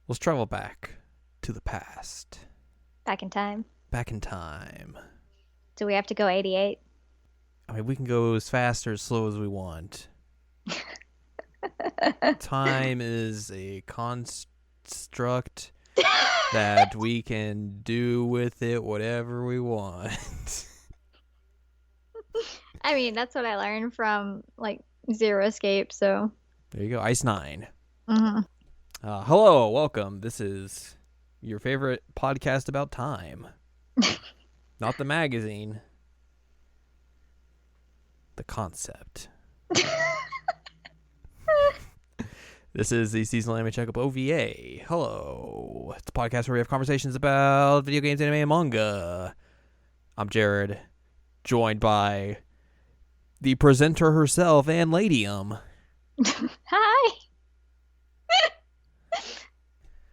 Let's travel back to the past. Back in time. Back in time. Do we have to go 88? I mean, we can go as fast or as slow as we want. Time is a construct that we can do with it whatever we want. I mean, that's what I learned from Zero Escape, so. There you go, Ice 9. Mhm. Hello, welcome. This is your favorite podcast about time. Not the magazine. The concept. This is the seasonal anime checkup OVA. Hello. It's a podcast where we have conversations about video games, anime, and manga. I'm Jared, joined by the presenter herself and Ladyem. Hi!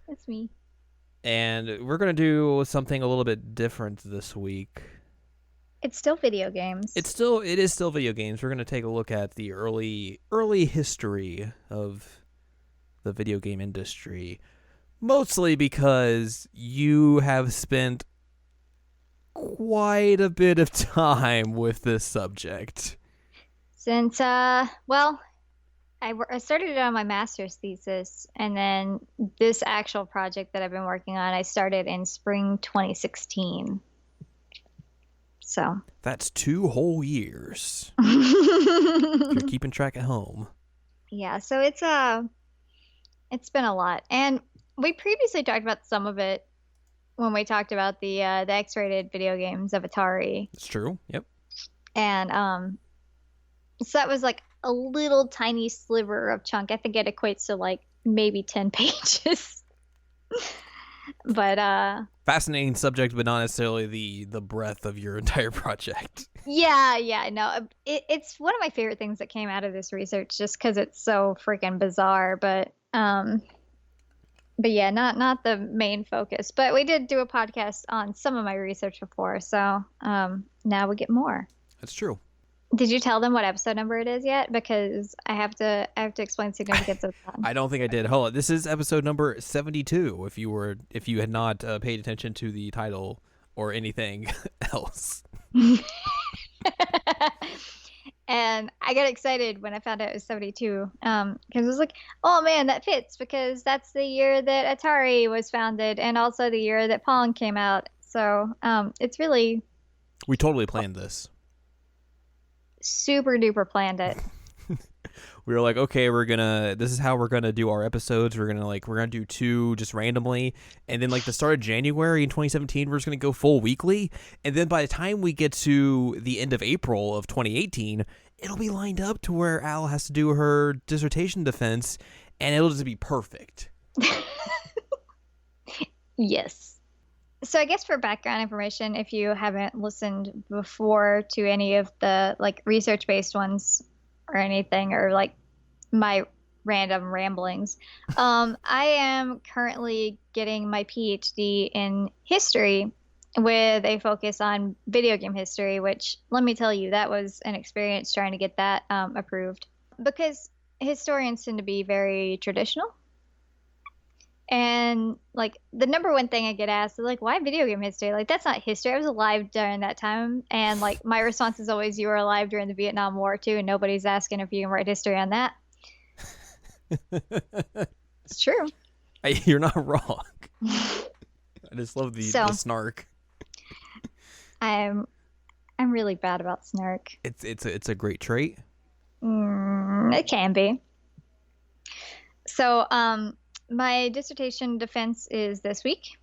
It's me. And we're going to do something a little bit different this week. It's still video games. It is still video games. We're going to take a look at the early history of the video game industry, mostly because you have spent quite a bit of time with this subject. Since, I started it on my master's thesis, and then this actual project that I've been working on, I started in spring 2016. So. That's 2 whole years. If you're keeping track at home. Yeah, so it's been a lot. And we previously talked about some of it when we talked about the X-rated video games of Atari. It's true. Yep. And so that was like a little tiny sliver of chunk. I think it equates to like maybe 10 pages. But fascinating subject, but not necessarily the breadth of your entire project. Yeah, no, it's one of my favorite things that came out of this research, just because it's so freaking bizarre. But yeah, not the main focus. But we did do a podcast on some of my research before, so now we get more. That's true. Did you tell them what episode number it is yet? Because I have to explain significance of that. I don't think I did. Hold on. This is episode number 72. If you had not paid attention to the title or anything else. And I got excited when I found out it was 72, because it was like, oh man, that fits, because that's the year that Atari was founded and also the year that Pong came out. So it's really... We totally planned this. Super duper planned it. We were like, okay, this is how we're gonna do our episodes. We're gonna do 2 just randomly, and then like the start of January in 2017, we're just gonna go full weekly, and then by the time we get to the end of April of 2018, it'll be lined up to where Al has to do her dissertation defense, and it'll just be perfect. Yes. So I guess for background information, if you haven't listened before to any of the like research-based ones or anything, or like my random ramblings, I am currently getting my PhD in history with a focus on video game history, which, let me tell you, that was an experience trying to get that approved, because historians tend to be very traditional. And like the number one thing I get asked is like, why video game history? Like, that's not history. I was alive during that time. And like my response is always, you were alive during the Vietnam War too, and nobody's asking if you can write history on that. It's true. You're not wrong. I just love the snark. I'm really bad about snark. It's a great trait. It can be. So my dissertation defense is this week,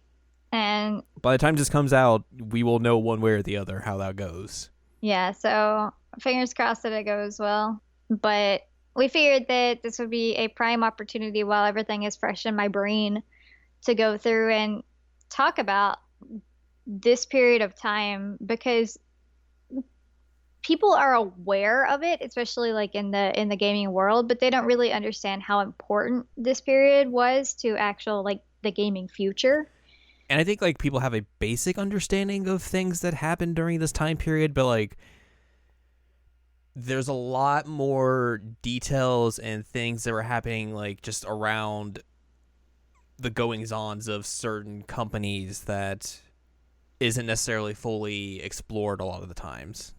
and by the time this comes out, we will know one way or the other how that goes. Yeah, so fingers crossed that it goes well. But we figured that this would be a prime opportunity while everything is fresh in my brain to go through and talk about this period of time, because people are aware of it, especially like in the gaming world, but they don't really understand how important this period was to actual like the gaming future. And I think like people have a basic understanding of things that happened during this time period, but like there's a lot more details and things that were happening like just around the goings-ons of certain companies that isn't necessarily fully explored a lot of the times.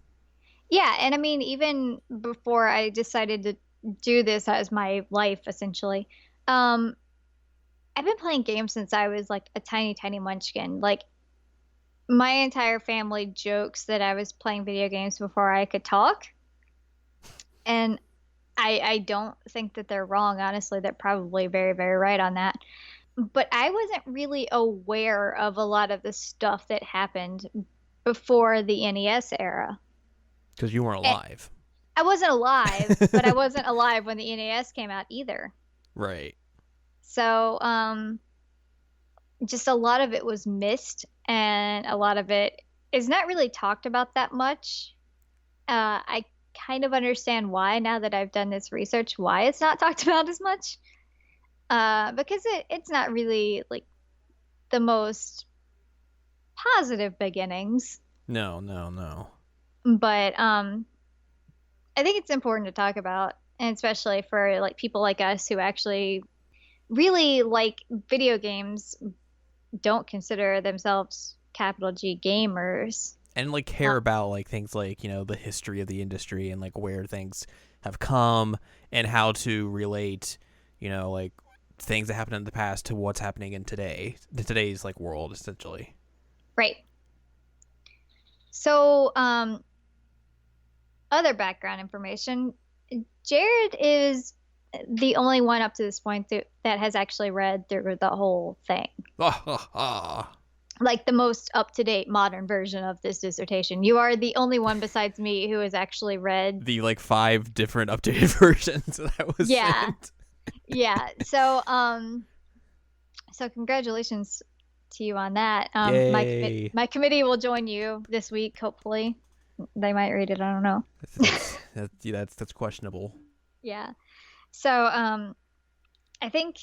Yeah, and I mean, even before I decided to do this as my life, essentially, um, I've been playing games since I was like a tiny, tiny munchkin. Like, my entire family jokes that I was playing video games before I could talk, and I don't think that they're wrong, honestly. They're probably very, very right on that. But I wasn't really aware of a lot of the stuff that happened before the NES era. Because you weren't alive. I wasn't alive, but I wasn't alive when the NES came out either. Right. So, just a lot of it was missed, and a lot of it is not really talked about that much. I kind of understand why now that I've done this research, why it's not talked about as much. Because it's not really like the most positive beginnings. No, no, no. But I think it's important to talk about, and especially for like people like us who actually really like video games, don't consider themselves capital G gamers. And like care about like things like, you know, the history of the industry and like where things have come and how to relate, you know, like things that happened in the past to what's happening in today's like world, essentially. Right. So, other background information. Jared is the only one up to this point that has actually read through the whole thing. Like the most up-to-date modern version of this dissertation. You are the only one besides me who has actually read the like 5 different updated versions that was sent. Yeah. So so congratulations to you on that. Yay. My committee will join you this week, hopefully. They might read it, I don't know. That's questionable. Yeah. So I think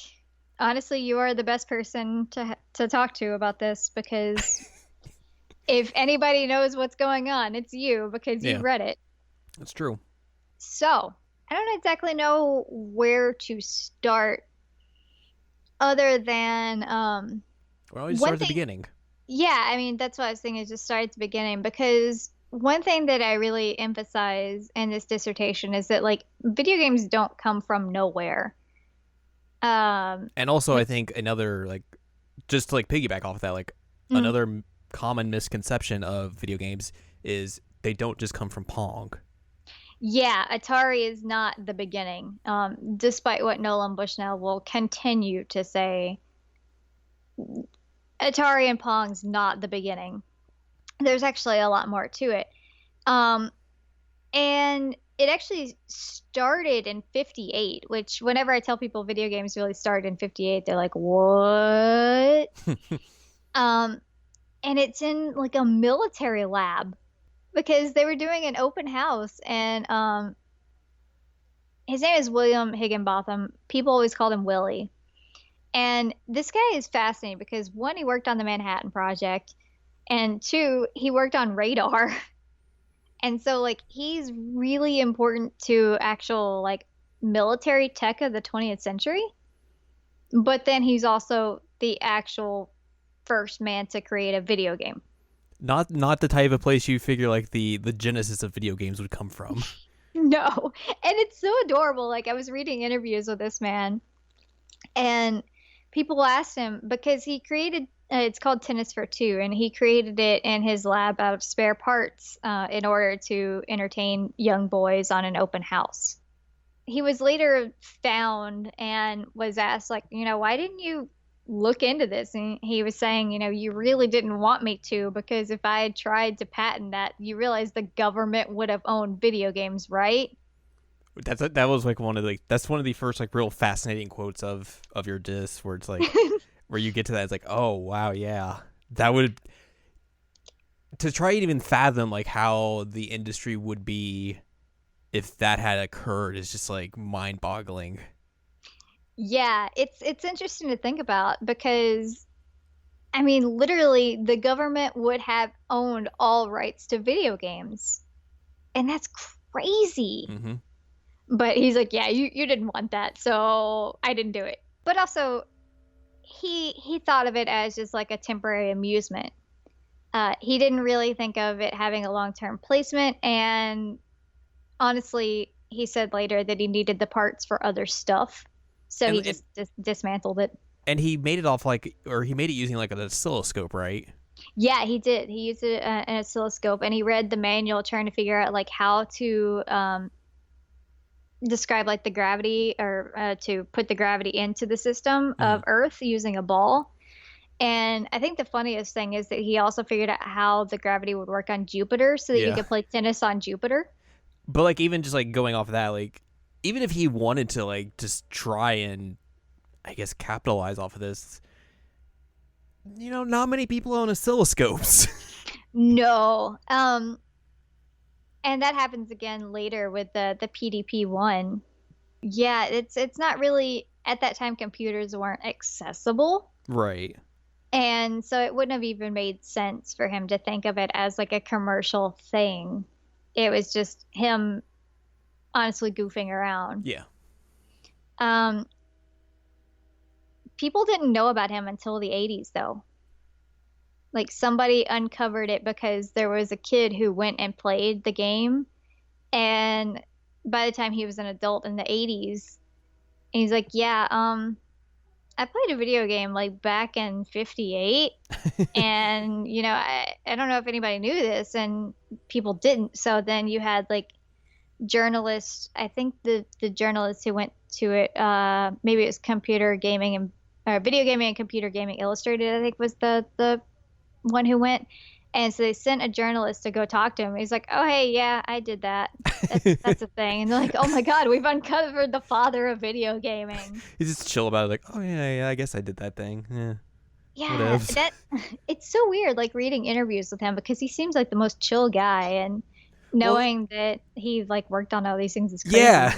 honestly you are the best person to talk to about this, because if anybody knows what's going on, it's you, because you read it. That's true. So I don't exactly know where to start other than well, you start at the beginning. Yeah, I mean that's what I was thinking, is just start at the beginning, because one thing that I really emphasize in this dissertation is that like video games don't come from nowhere. And also I think another like just to like piggyback off of that, like another common misconception of video games is they don't just come from Pong. Yeah, Atari is not the beginning. Despite what Nolan Bushnell will continue to say, Atari and Pong's not the beginning. There's actually a lot more to it. And it actually started in 58, which whenever I tell people video games really started in 58, they're like, what? And it's in like a military lab, because they were doing an open house, and his name is William Higginbotham. People always called him Willie. And this guy is fascinating because one, he worked on the Manhattan Project, and two, he worked on radar. And so like he's really important to actual like military tech of the 20th century. But then he's also the actual first man to create a video game. Not the type of place you figure like the genesis of video games would come from. No. And it's so adorable. Like I was reading interviews with this man, and people asked him, because he created it's called Tennis for Two, and he created it in his lab out of spare parts in order to entertain young boys on an open house. He was later found and was asked, like, you know, why didn't you look into this? And he was saying, you know, you really didn't want me to, because if I had tried to patent that, you realize the government would have owned video games, right? That was like that's one of the first like real fascinating quotes of your diss, where it's like where you get to that, it's like, oh wow, yeah, that would, to try and even fathom like how the industry would be if that had occurred is just like mind-boggling. Yeah, it's interesting to think about, because I mean literally the government would have owned all rights to video games, and that's crazy. Mm-hmm. But he's like, yeah, you didn't want that, so I didn't do it. But also, he thought of it as just like a temporary amusement. He didn't really think of it having a long-term placement, and honestly, he said later that he needed the parts for other stuff, so he And just dismantled it. he made it off like, or he made it using like an oscilloscope, right? Yeah, he did. He used an oscilloscope, and he read the manual trying to figure out like how to describe like the gravity, or to put the gravity into the system Mm. of Earth using a ball. And I think the funniest thing is that he also figured out how the gravity would work on Jupiter so that you Yeah. could play tennis on Jupiter. But like even just like going off of that, like even if he wanted to like just try and I guess capitalize off of this, not many people own oscilloscopes. No. And that happens again later with the PDP one. Yeah, it's not really, at that time computers weren't accessible. Right. And so it wouldn't have even made sense for him to think of it as like a commercial thing. It was just him honestly goofing around. Yeah. Um, People didn't know about him until the 80s, though. Like somebody uncovered it because there was a kid who went and played the game. And by the time he was an adult in the 80s, he's like, yeah, I played a video game like back in 58. And, I don't know if anybody knew this, and people didn't. So then you had like journalists, I think the journalist who went to it, maybe it was Computer Gaming and Video Gaming and Computer Gaming Illustrated, I think was the one who went. And so they sent a journalist to go talk to him. He's like, "Oh, hey, yeah, I did that. That's a thing." And they're like, "Oh my God, we've uncovered the father of video gaming." He's just chill about it, like, oh yeah, I guess I did that thing. Yeah. Yeah, Whatever. it's so weird, like reading interviews with him, because he seems like the most chill guy, and knowing that he like worked on all these things is crazy. Yeah.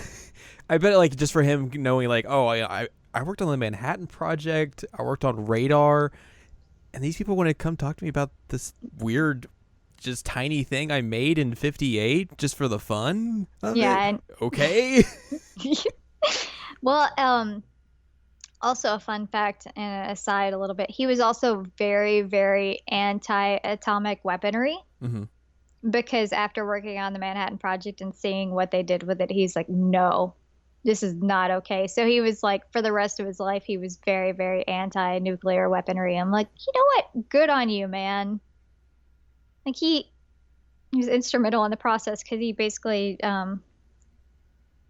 I bet like just for him knowing like, oh, I worked on the Manhattan Project, I worked on Radar, and these people want to come talk to me about this weird, just tiny thing I made in '58 just for the fun of Yeah, it. Okay. well, also a fun fact and aside a little bit, he was also very, very anti-atomic weaponry, Mm-hmm. because after working on the Manhattan Project and seeing what they did with it, he's like, no, this is not okay. So he was like, for the rest of his life, he was very, very anti-nuclear weaponry. I'm like, you know what? Good on you, man. Like he was instrumental in the process, because he basically,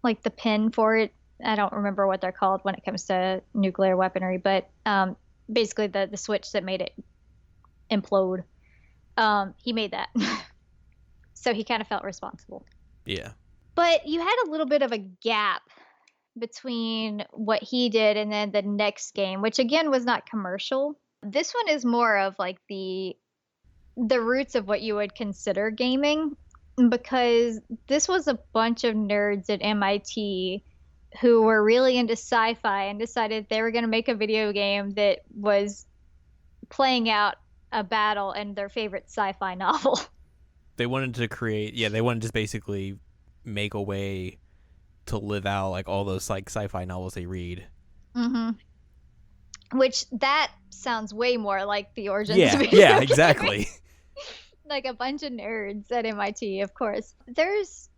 like the pin for it, I don't remember what they're called when it comes to nuclear weaponry, but basically the switch that made it implode, he made that. So he kind of felt responsible. Yeah. But you had a little bit of a gap between what he did and then the next game, which again was not commercial. This one is more of like the roots of what you would consider gaming, because this was a bunch of nerds at MIT who were really into sci-fi and decided they were going to make a video game that was playing out a battle in their favorite sci-fi novel. They wanted to create, they wanted to just basically make a way to live out like all those like sci-fi novels they read. Mm-hmm. Which that sounds way more like the origins Yeah, of video yeah, gaming. exactly. Like a bunch of nerds at MIT, of course. There's,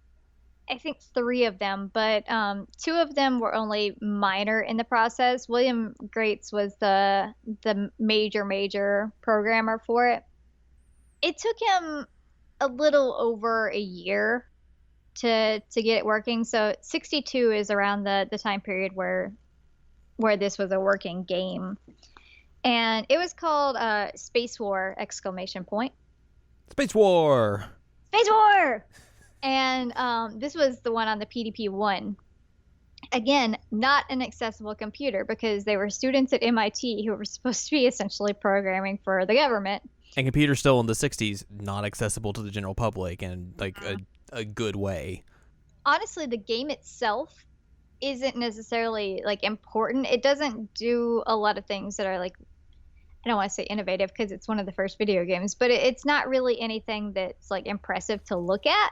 I think, 3 of them, but 2 of them were only minor in the process. William Grates was the major programmer for it. It took him a little over a year to get it working. So 62 is around the time period where this was a working game. And it was called Space War! Exclamation point. Space War. Space War! And this was the one on the PDP-1. Again, not an accessible computer, because they were students at MIT who were supposed to be essentially programming for the government. And computers still in the 60s, not accessible to the general public in like a good way. Honestly, the game itself isn't necessarily like important. It doesn't do a lot of things that are like, I don't want to say innovative, because it's one of the first video games, but it's not really anything that's like impressive to look at.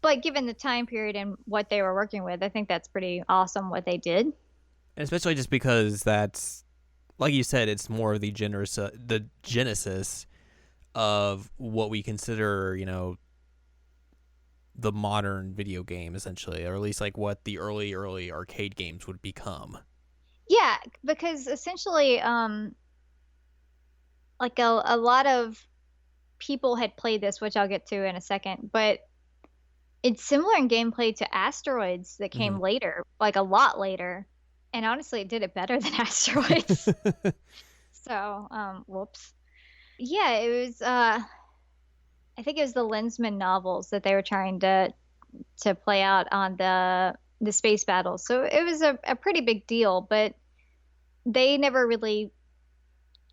But given the time period and what they were working with, I think that's pretty awesome what they did. And especially just because that's like you said, it's more of the genesis of what we consider, the modern video game, essentially, or at least like what the early arcade games would become. Yeah, because essentially, like a lot of people had played this, which I'll get to in a second, but it's similar in gameplay to Asteroids that Hmm. came later, like a lot later. And honestly, it did it better than Asteroids. So, whoops. Yeah, it was I think it was the Lensman novels that they were trying to play out on the space battles. So it was a pretty big deal, but they never really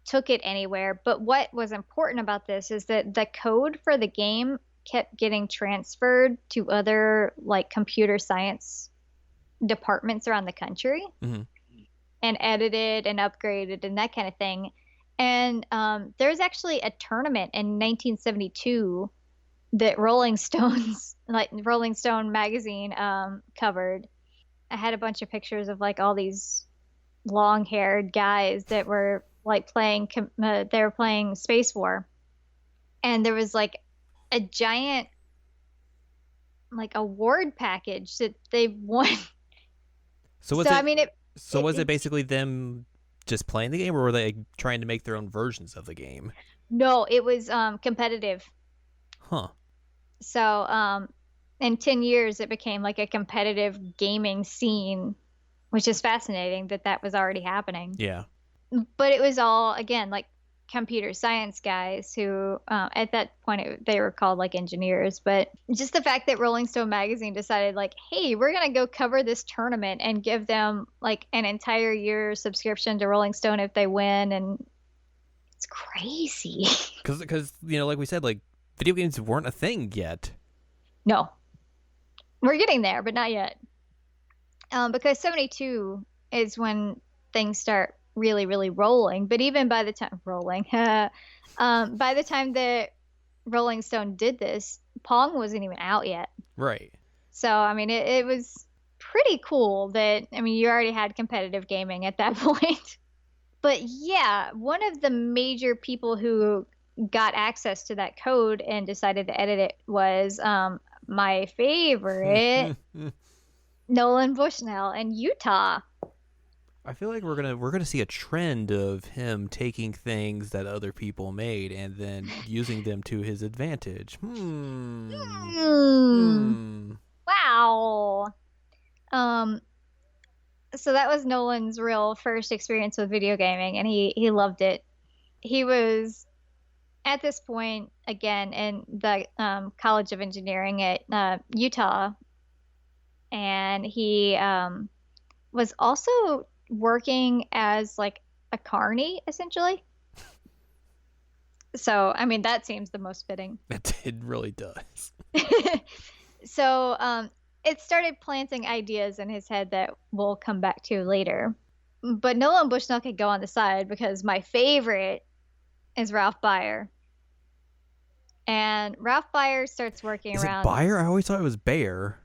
took it anywhere. But what was important about this is that the code for the game kept getting transferred to other like computer science departments around the country Hmm. and edited and upgraded and that kind of thing. And there's actually a tournament in 1972 that Rolling Stones, like Rolling Stone magazine, covered. I had a bunch of pictures of like all these long-haired guys that were like they were playing Space War, and there was like a giant like award package that they won. So was So I it? mean, So was it it basically them just playing the game, or were they trying to make their own versions of the game? no, it was competitive. Huh. So in 10 years, it became like a competitive gaming scene, which is fascinating that that was already happening. Yeah. But it was all, again, like computer science guys who, at that point, they were called like engineers. But just the fact that Rolling Stone magazine decided, like, hey, we're going to go cover this tournament and give them like an entire year subscription to Rolling Stone if they win. And it's crazy. Because like we said, like video games weren't a thing yet. No, we're getting there, but not yet. Because 72 is when things start really, really rolling. But even by the time rolling, by the time that Rolling Stone did this, Pong wasn't even out yet. Right. So, I mean, it was pretty cool that, I mean, you already had competitive gaming at that point. But yeah, one of the major people who got access to that code and decided to edit it was my favorite, Nolan Bushnell in Utah. I feel like we're gonna see a trend of him taking things that other people made and then using them to his advantage. Hmm. Wow. Um, so that was Nolan's real first experience with video gaming, and he loved it. He was at this point again in the College of Engineering at Utah, and he was also working as like a carny essentially. So, I mean, that seems the most fitting. It really does. So, it started planting ideas in his head that we'll come back to later. But Nolan Bushnell could go on the side because my favorite is Ralph Baer. And Ralph Baer starts working Is it around. Bayer? I always thought it was Bayer.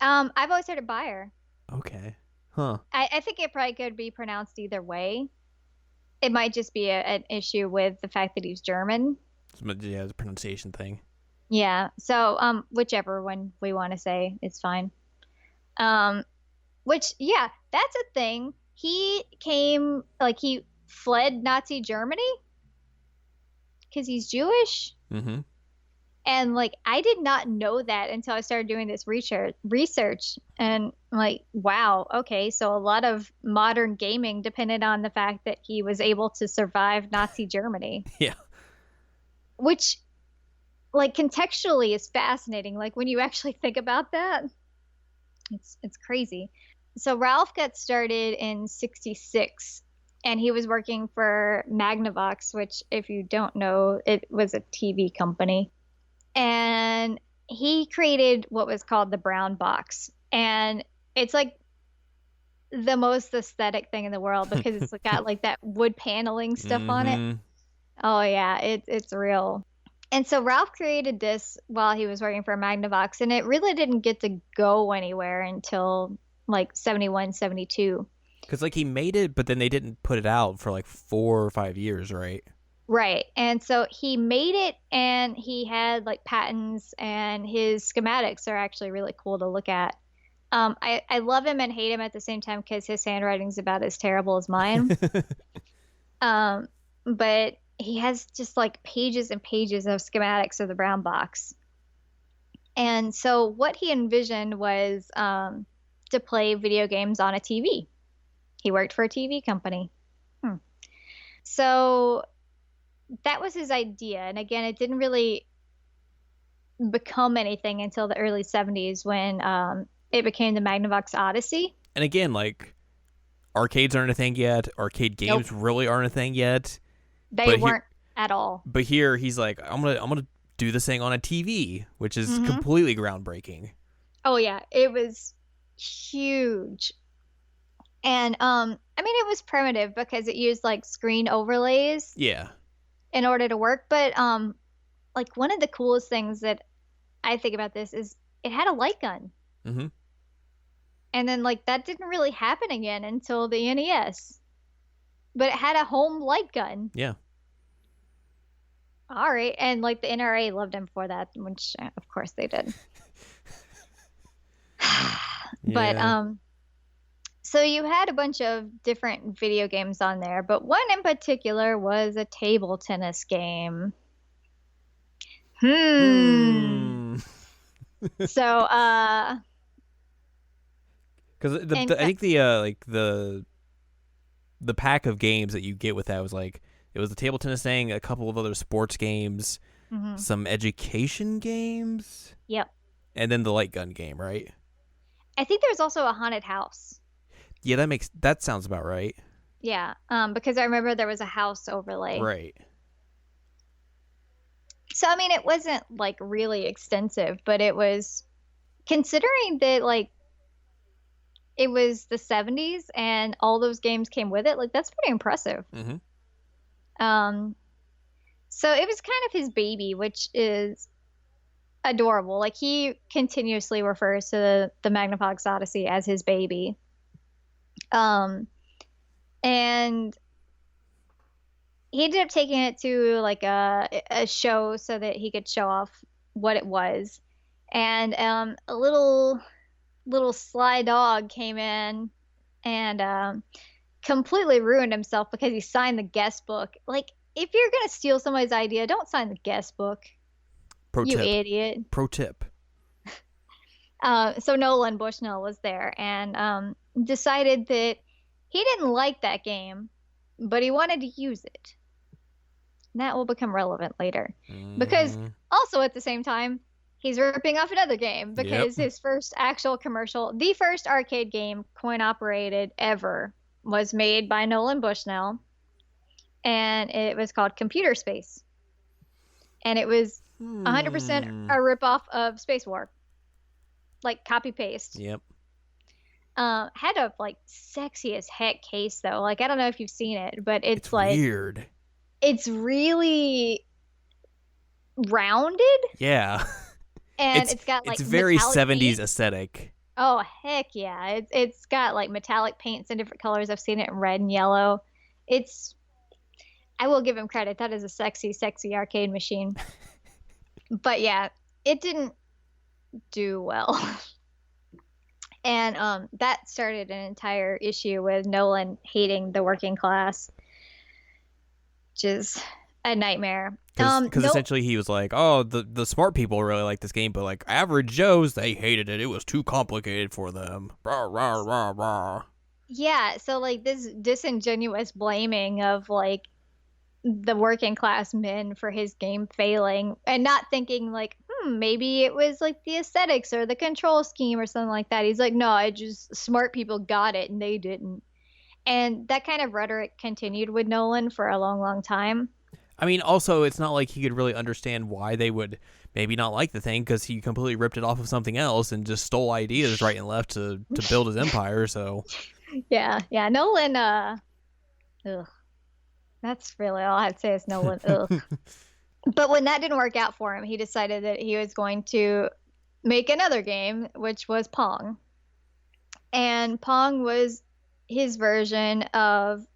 I've always heard it Baer. Okay. Huh. I think it probably could be pronounced either way. It might just be an issue with the fact that he's German. Yeah, it's a pronunciation thing. Yeah. So, whichever one we want to say, it's fine. Which, yeah, that's a thing. He fled Nazi Germany because he's Jewish. Mm-hmm. And like, I did not know that until I started doing this research. And I'm like, wow, okay. So a lot of modern gaming depended on the fact that he was able to survive Nazi Germany. Yeah. Which, like, contextually is fascinating. Like, when you actually think about that, it's crazy. So Ralph got started in 66 and he was working for Magnavox, which if you don't know, it was a TV company. And he created what was called the brown box. And it's like the most aesthetic thing in the world because it's got like that wood paneling stuff on it. Mm-hmm. Oh yeah, it's real. And so Ralph created this while he was working for Magnavox, and it really didn't get to go anywhere until like 71, 72. Because like he made it, but then they didn't put it out for like 4 or 5 years, right? Right. And so he made it and he had like patents and his schematics are actually really cool to look at. I love him and hate him at the same time because his handwriting's about as terrible as mine. Um, but he has just like pages and pages of schematics of the brown box. And so what he envisioned was to play video games on a TV. He worked for a TV company. Hmm. So that was his idea. And again, it didn't really become anything until the early 70s when it became the Magnavox Odyssey. And again, like arcades aren't a thing yet. Arcade games Nope, really aren't a thing yet. they But here, weren't at all. but here he's like, I'm gonna do this thing on a TV, which is Hmm. completely groundbreaking. Oh yeah, it was huge. And I mean it was primitive because it used like screen overlays Yeah. in order to work, but like one of the coolest things that I think about this is it had a light gun. Mm-hmm. And then like that didn't really happen again until the NES. But it had a home light gun. Yeah. All right. And like the NRA loved him for that, which of course they did. But Yeah. so you had a bunch of different video games on there, but one in particular was a table tennis game. Hmm. Hmm. So Because and I think the pack of games that you get with that was like it was the table tennis thing, a couple of other sports games, mhm. some education games, Yep. and then the light gun game, right? I think there's also a haunted house. Yeah, that sounds about right. Yeah. Because I remember there was a house overlay. Right. So I mean it wasn't like really extensive, but it was considering that like it was the 70s and all those games came with it, like that's pretty impressive. Mm-hmm. Um, so it was kind of his baby, which is adorable. Like he continuously refers to the Magnavox Odyssey as his baby. Um, and he ended up taking it to like a show so that he could show off what it was. And a little sly dog came in and completely ruined himself because he signed the guest book. Like, if you're gonna steal somebody's idea, don't sign the guest book, Pro you tip. idiot. Pro tip. So Nolan Bushnell was there and decided that he didn't like that game, but he wanted to use it. And that will become relevant later. Because Mm-hmm. also at the same time, he's ripping off another game Yep. because his first actual commercial, the first arcade game coin operated ever, was made by Nolan Bushnell, and it was called Computer Space. And it was 100% Hmm. a ripoff of Space War, like copy paste. Yep. Had a like sexy as heck case though. Like I don't know if you've seen it, but it's It's like weird. it's really rounded Yeah. and it's got like it's very metallic 70s paint. aesthetic. Oh heck yeah. It's got like metallic paints in different colors. I've seen it in red and yellow. It's I will give him credit. That is a sexy, sexy arcade machine. But yeah, it didn't do well. And that started an entire issue with Nolan hating the working class, which is a nightmare. Because No, essentially he was like, oh, the smart people really like this game, but like average Joes, they hated it. It was too complicated for them. Rah, rah, rah, rah. yeah, so like this disingenuous blaming of like the working class men for his game failing and not thinking like, maybe it was like the aesthetics or the control scheme or something like that. He's like, no, I just smart people got it and they didn't. And that kind of rhetoric continued with Nolan for a long, long time. I mean, also, it's not like he could really understand why they would maybe not like the thing because he completely ripped it off of something else and just stole ideas right and left to build his empire. So, Yeah, yeah. Nolan, ugh. That's really all I have to say is Nolan, ugh. But when that didn't work out for him, he decided that he was going to make another game, which was Pong. And Pong was his version of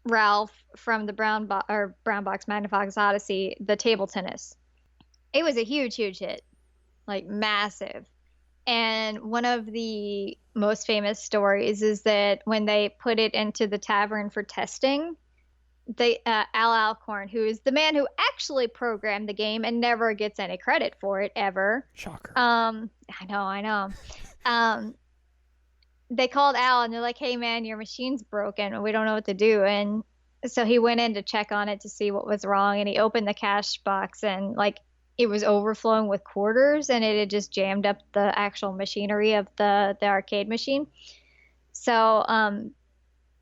Ralph from the Brown Box Magnavox Odyssey, the table tennis. It was a huge, huge hit, like massive. And one of the most famous stories is that when they put it into the tavern for testing, they Al Alcorn, who is the man who actually programmed the game and never gets any credit for it ever. Shocker. I know. Um, they called Al and they're like, "Hey man, your machine's broken. We don't know what to do." And so he went in to check on it to see what was wrong, and he opened the cash box and like it was overflowing with quarters, and it had just jammed up the actual machinery of the arcade machine. So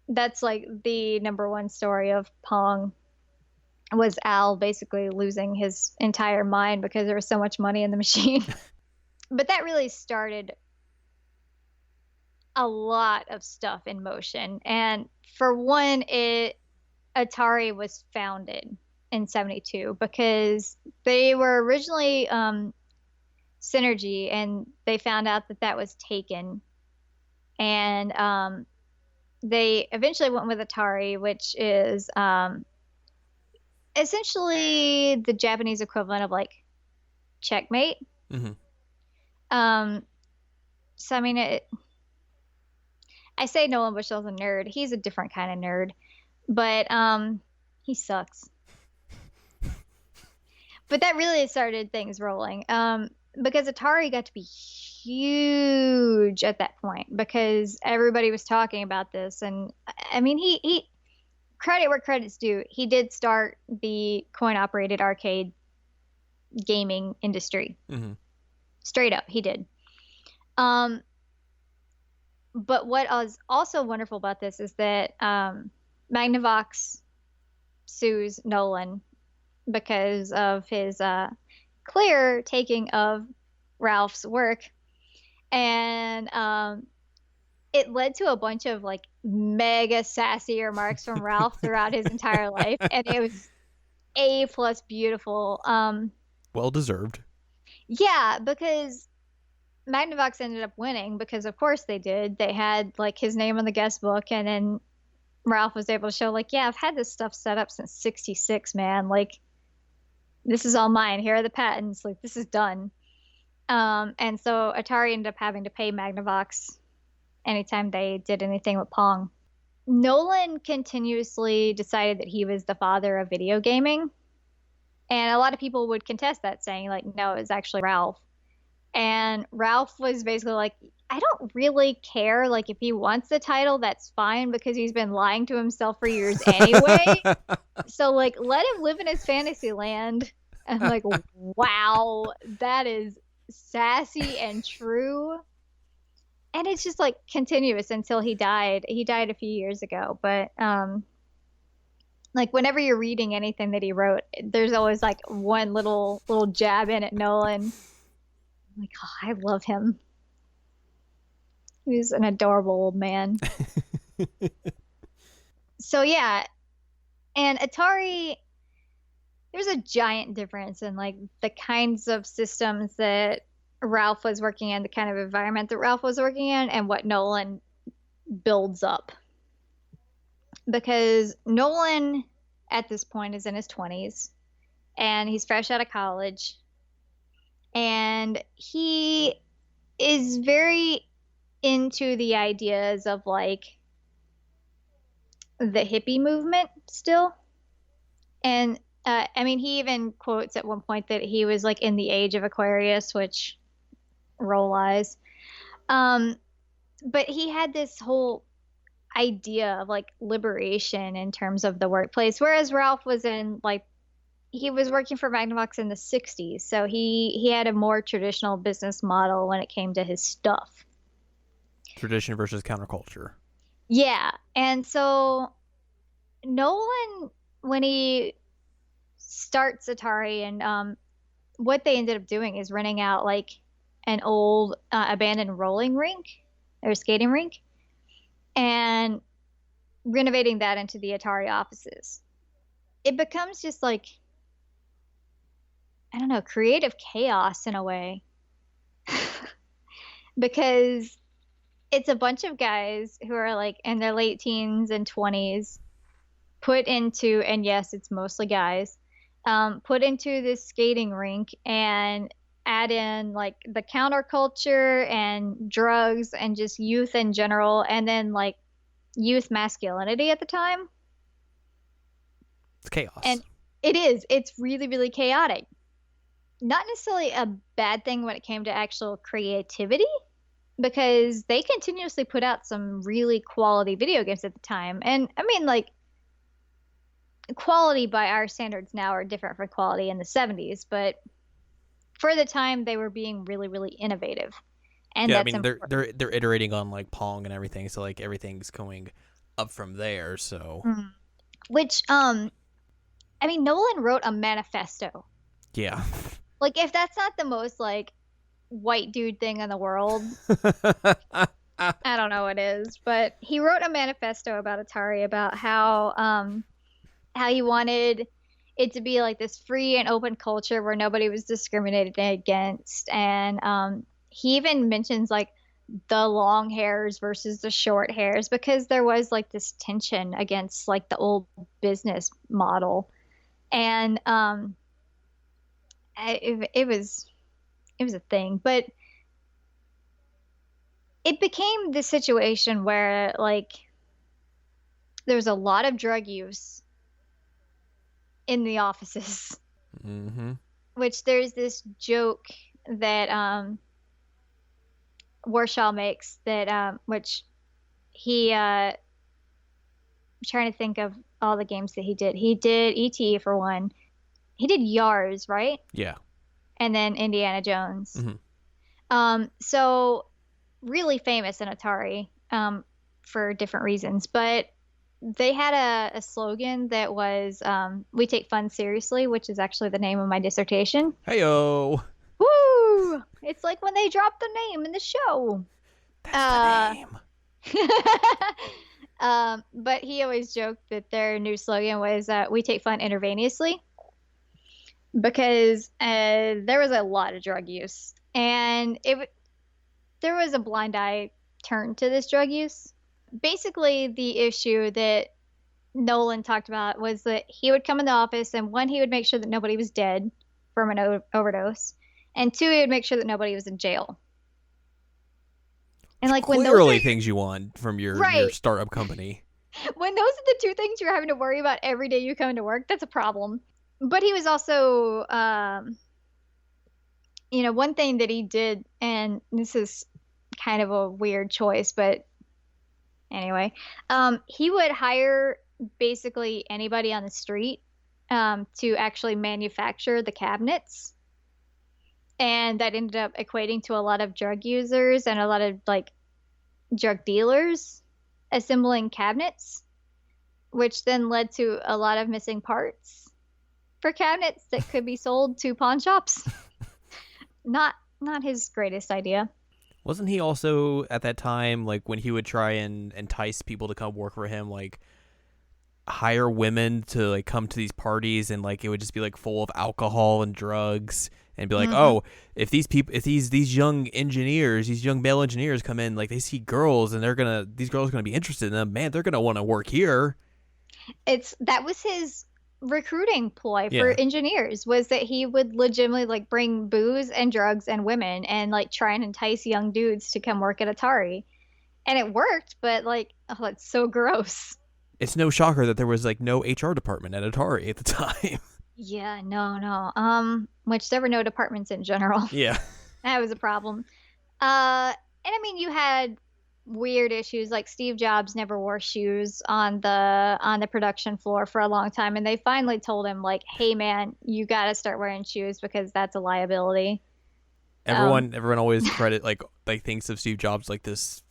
that's like the number one story of Pong was Al basically losing his entire mind because there was so much money in the machine. But that really started a lot of stuff in motion. And for one, Atari was founded in 72 because they were originally Synergy, and they found out that that was taken. And they eventually went with Atari, which is essentially the Japanese equivalent of like Checkmate. Mm-hmm. So I mean, I say Nolan Bushnell's a nerd. He's a different kind of nerd, but he sucks. But that really started things rolling. Because Atari got to be huge at that point because everybody was talking about this, and I mean, he credit where credit's due. He did start the coin-operated arcade gaming industry. Mm-hmm. Straight up, he did. Um, but what was also wonderful about this is that Magnavox sues Nolan because of his clear taking of Ralph's work, and it led to a bunch of like mega sassy remarks from Ralph throughout his entire life, and it was A plus beautiful. Well deserved. Yeah, because Magnavox ended up winning because of course they did. They had like his name on the guest book, and then Ralph was able to show like, yeah, I've had this stuff set up since '66, man. Like, this is all mine. Here are the patents. Like, this is done. And so Atari ended up having to pay Magnavox anytime they did anything with Pong. Nolan continuously decided that he was the father of video gaming. And a lot of people would contest that, saying, like, no, it was actually Ralph. And Ralph was basically like, I don't really care. Like, if he wants the title, that's fine because he's been lying to himself for years anyway. So, like, let him live in his fantasy land. And I'm like, wow, that is sassy and true. And it's just like continuous until he died. He died a few years ago, but like whenever you're reading anything that he wrote, there's always like one little jab in at Nolan. I'm like, oh, I love him. He's an adorable old man. So yeah, and Atari, there's a giant difference in like the kinds of systems that Ralph was working in, the kind of environment that Ralph was working in, and what Nolan builds up. Because Nolan at this point is in his 20s and he's fresh out of college, and he is very into the ideas of like the hippie movement still. And I mean, he even quotes at one point that he was like in the age of Aquarius, which roll eyes. But he had this whole idea of like liberation in terms of the workplace, whereas Ralph was in like he was working for Magnavox in the 60s, so he had a more traditional business model when it came to his stuff. Tradition versus counterculture. Yeah, and so Nolan, when he starts Atari, and what they ended up doing is renting out like an old abandoned rolling rink or skating rink and renovating that into the Atari offices. It becomes just like, I don't know, creative chaos in a way. Because it's a bunch of guys who are like in their late teens and 20s put into, and yes, it's mostly guys, put into this skating rink and add in like the counterculture and drugs and just youth in general, and then like youth masculinity at the time. It's chaos. And it is, it's really, really chaotic. Not necessarily a bad thing when it came to actual creativity, because they continuously put out some really quality video games at the time. And I mean, like, quality by our standards now are different from quality in the 70s, but for the time they were being really, really innovative. And Yeah, I that's mean important. they're iterating on like Pong and everything, so like everything's going up from there. So Mm. Which, I mean, Nolan wrote a manifesto. yeah. Like, if that's not the most like white dude thing in the world, I don't know what is. But he wrote a manifesto about Atari, about how he wanted it to be like this free and open culture where nobody was discriminated against. And he even mentions like the long hairs versus the short hairs, because there was like this tension against like the old business model. And it was a thing, but it became this situation where like there was a lot of drug use in the offices. Mm-hmm. Which there's this joke that Warshaw makes, that which he I'm trying to think of all the games that he did. He did ET for one. He did Yars, right? Yeah. And then Indiana Jones. Mm-hmm. So really famous in Atari for different reasons, but they had a slogan that was "We take fun seriously," which is actually the name of my dissertation. Heyo. Woo! It's like when they drop the name in the show. That's the Uh, name. but he always joked that their new slogan was "We take fun intravenously," because there was a lot of drug use, and there was a blind eye turned to this drug use. Basically, the issue that Nolan talked about was that he would come in the office, and one, he would make sure that nobody was dead from an overdose, and two, he would make sure that nobody was in jail. And Which like when those are clearly your, things you want from your right, startup company. when those are the two things you're having to worry about every day you come to work, that's a problem. But he was also, one thing that he did, and this is kind of a weird choice, but anyway, he would hire basically anybody on the street to actually manufacture the cabinets. And that ended up equating to a lot of drug users and a lot of like drug dealers assembling cabinets, which then led to a lot of missing parts for cabinets that could be sold to pawn shops. Not his greatest idea. Wasn't he also at that time, like when he would try and entice people to come work for him, like hire women to like come to these parties, and like it would just be like full of alcohol and drugs, and be like, Hmm. oh, if these people, if these young engineers, these young male engineers come in, like they see girls and these girls are gonna be interested in them, man, they're gonna want to work here. That was his recruiting ploy for Yeah. engineers, was that he would legitimately like bring booze and drugs and women and like try and entice young dudes to come work at Atari. And it worked, but like, oh, it's so gross. It's no shocker that there was like no HR department at Atari at the time. Yeah, no, no. Which there were no departments in general. Yeah. That was a problem. And I mean, you had weird issues like Steve Jobs never wore shoes on the production floor for a long time, and they finally told him like, "Hey, man, you got to start wearing shoes because that's a liability." Um, Everyone always like thinks of Steve Jobs like this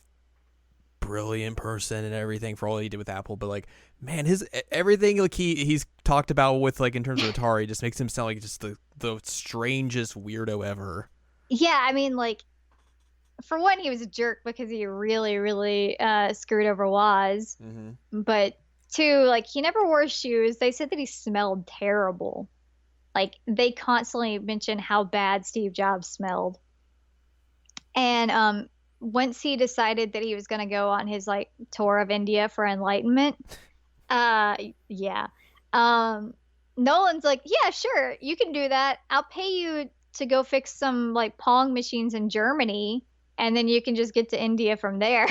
brilliant person and everything for all he did with Apple, but like, man, his everything like he's talked about with like in terms of Atari just makes him sound like just the strangest weirdo ever. yeah, I mean, like for one, he was a jerk because he really, really screwed over Woz. Mm-hmm. But two, like he never wore shoes. They said that he smelled terrible. Like they constantly mention how bad Steve Jobs smelled. And once he decided that he was going to go on his like tour of India for enlightenment, yeah. Um, Nolan's like, yeah, sure, you can do that. I'll pay you to go fix some like Pong machines in Germany, and then you can just get to India from there.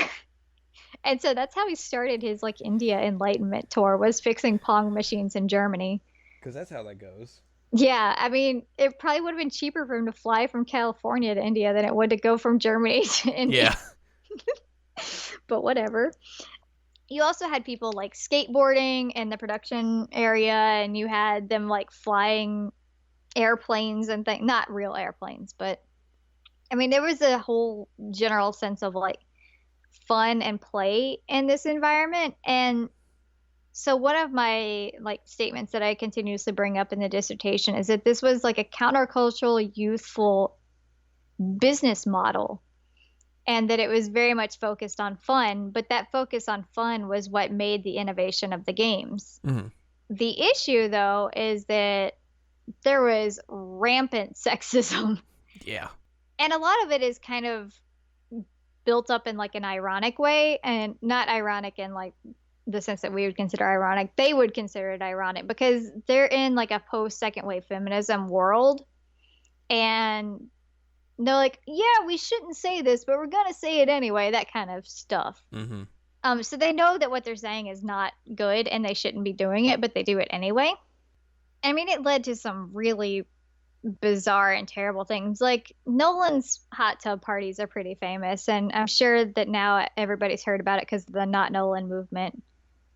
And so that's how he started his like India enlightenment tour, was fixing Pong machines in Germany. Because that's how that goes. Yeah, I mean, it probably would have been cheaper for him to fly from California to India than it would to go from Germany to India. Yeah. But whatever. You also had people like skateboarding in the production area, and you had them like flying airplanes and things, not real airplanes, but I mean, there was a whole general sense of like fun and play in this environment. And so one of my like statements that I continuously bring up in the dissertation is that this was like a countercultural, youthful business model, and that it was very much focused on fun, but that focus on fun was what made the innovation of the games. Mm-hmm. The issue, though, is that there was rampant sexism. Yeah. And a lot of it is kind of built up in like an ironic way, and not ironic in like the sense that we would consider ironic. They would consider it ironic because they're in like a post second wave feminism world, and they're like, yeah, we shouldn't say this, but we're gonna say it anyway, that kind of stuff. Mm-hmm. So they know that what they're saying is not good and they shouldn't be doing it, but they do it anyway. I mean, it led to some really bizarre and terrible things. Like Nolan's hot tub parties are pretty famous, and I'm sure that now everybody's heard about it because of the Not Nolan movement,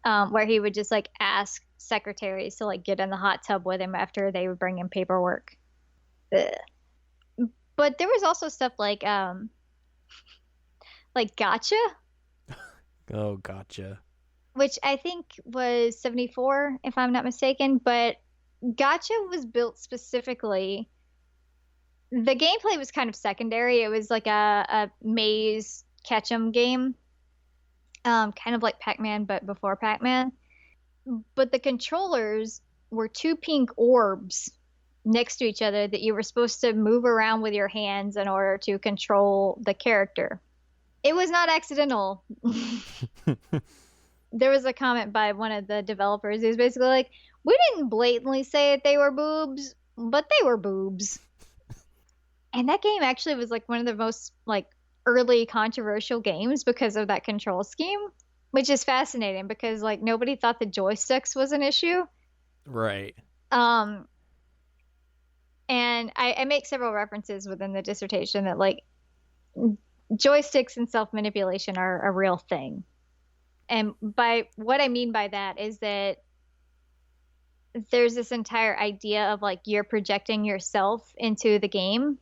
where he would just like ask secretaries to like get in the hot tub with him after they would bring him paperwork. Ugh. But there was also stuff like gotcha, Oh, gotcha. which I think was 74, if I'm not mistaken. But gotcha was built specifically. The gameplay was kind of secondary. It was like a maze catch 'em game, kind of like Pac-Man, but before Pac-Man. But the controllers were two pink orbs next to each other that you were supposed to move around with your hands in order to control the character. It was not accidental. There was a comment by one of the developers. He was basically like, we didn't blatantly say that they were boobs, but they were boobs. And that game actually was like one of the most like early controversial games because of that control scheme, which is fascinating because like nobody thought the joysticks was an issue. Right. And I make several references within the dissertation that like joysticks and self-manipulation are a real thing. And by what I mean by that is that there's this entire idea of like you're projecting yourself into the game.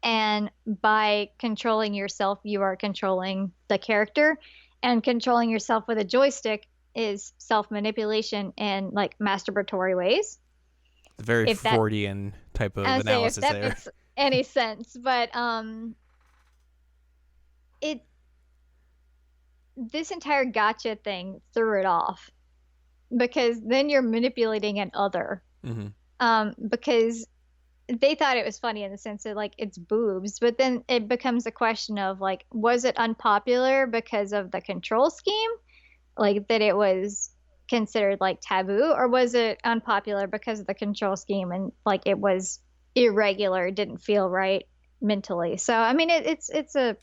And by controlling yourself, you are controlling the character. And controlling yourself with a joystick is self-manipulation in like masturbatory ways. It's a very Freudian type of analysis if that there. makes any sense. But this entire gotcha thing threw it off because then you're manipulating an other. Mm-hmm. Because they thought it was funny in the sense that like it's boobs, but then it becomes a question of like, was it unpopular because of the control scheme, like that it was considered like taboo, or was it unpopular because of the control scheme and like it was irregular, didn't feel right mentally? So I mean, it's a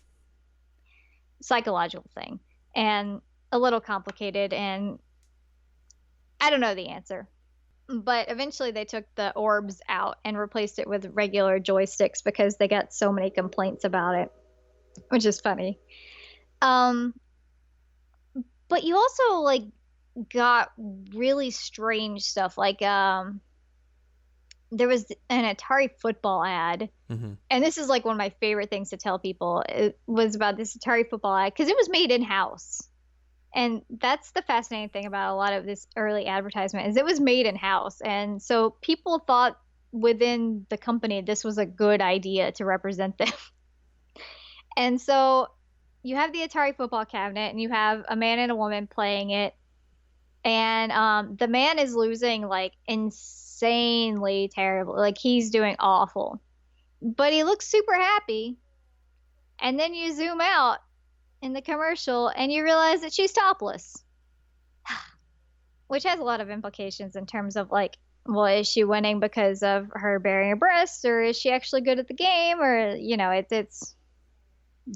psychological thing and a little complicated, and I don't know the answer. But eventually they took the orbs out and replaced it with regular joysticks because they got so many complaints about it, which is funny. But you also like got really strange stuff. Like there was an Atari football ad. Mm-hmm. And this is like one of my favorite things to tell people. It was about this Atari football ad because it was made in-house. And that's the fascinating thing about a lot of this early advertisement is it was made in-house. And so people thought within the company this was a good idea to represent them. And so you have the Atari football cabinet and you have a man and a woman playing it. And the man is losing like insanely terrible. Like he's doing awful. But he looks super happy. And then you zoom out in the commercial and you realize that she's topless, which has a lot of implications in terms of like, well, is she winning because of her bearing a breast, or is she actually good at the game, or it's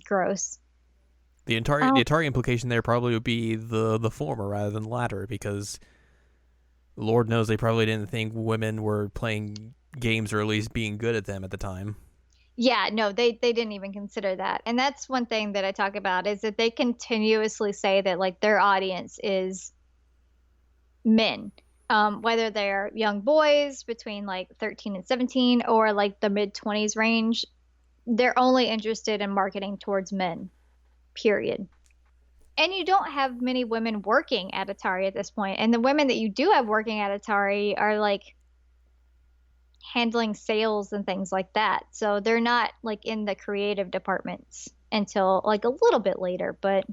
gross. The Atari implication there probably would be the former rather than the latter, because Lord knows they probably didn't think women were playing games or at least being good at them at the time. Yeah, no, they didn't even consider that. And that's one thing that I talk about is that they continuously say that like their audience is men. Whether they're young boys between like 13 and 17 or like the mid 20s range, they're only interested in marketing towards men, period. And you don't have many women working at Atari at this point. And the women that you do have working at Atari are like handling sales and things like that. So they're not like in the creative departments until like a little bit later, but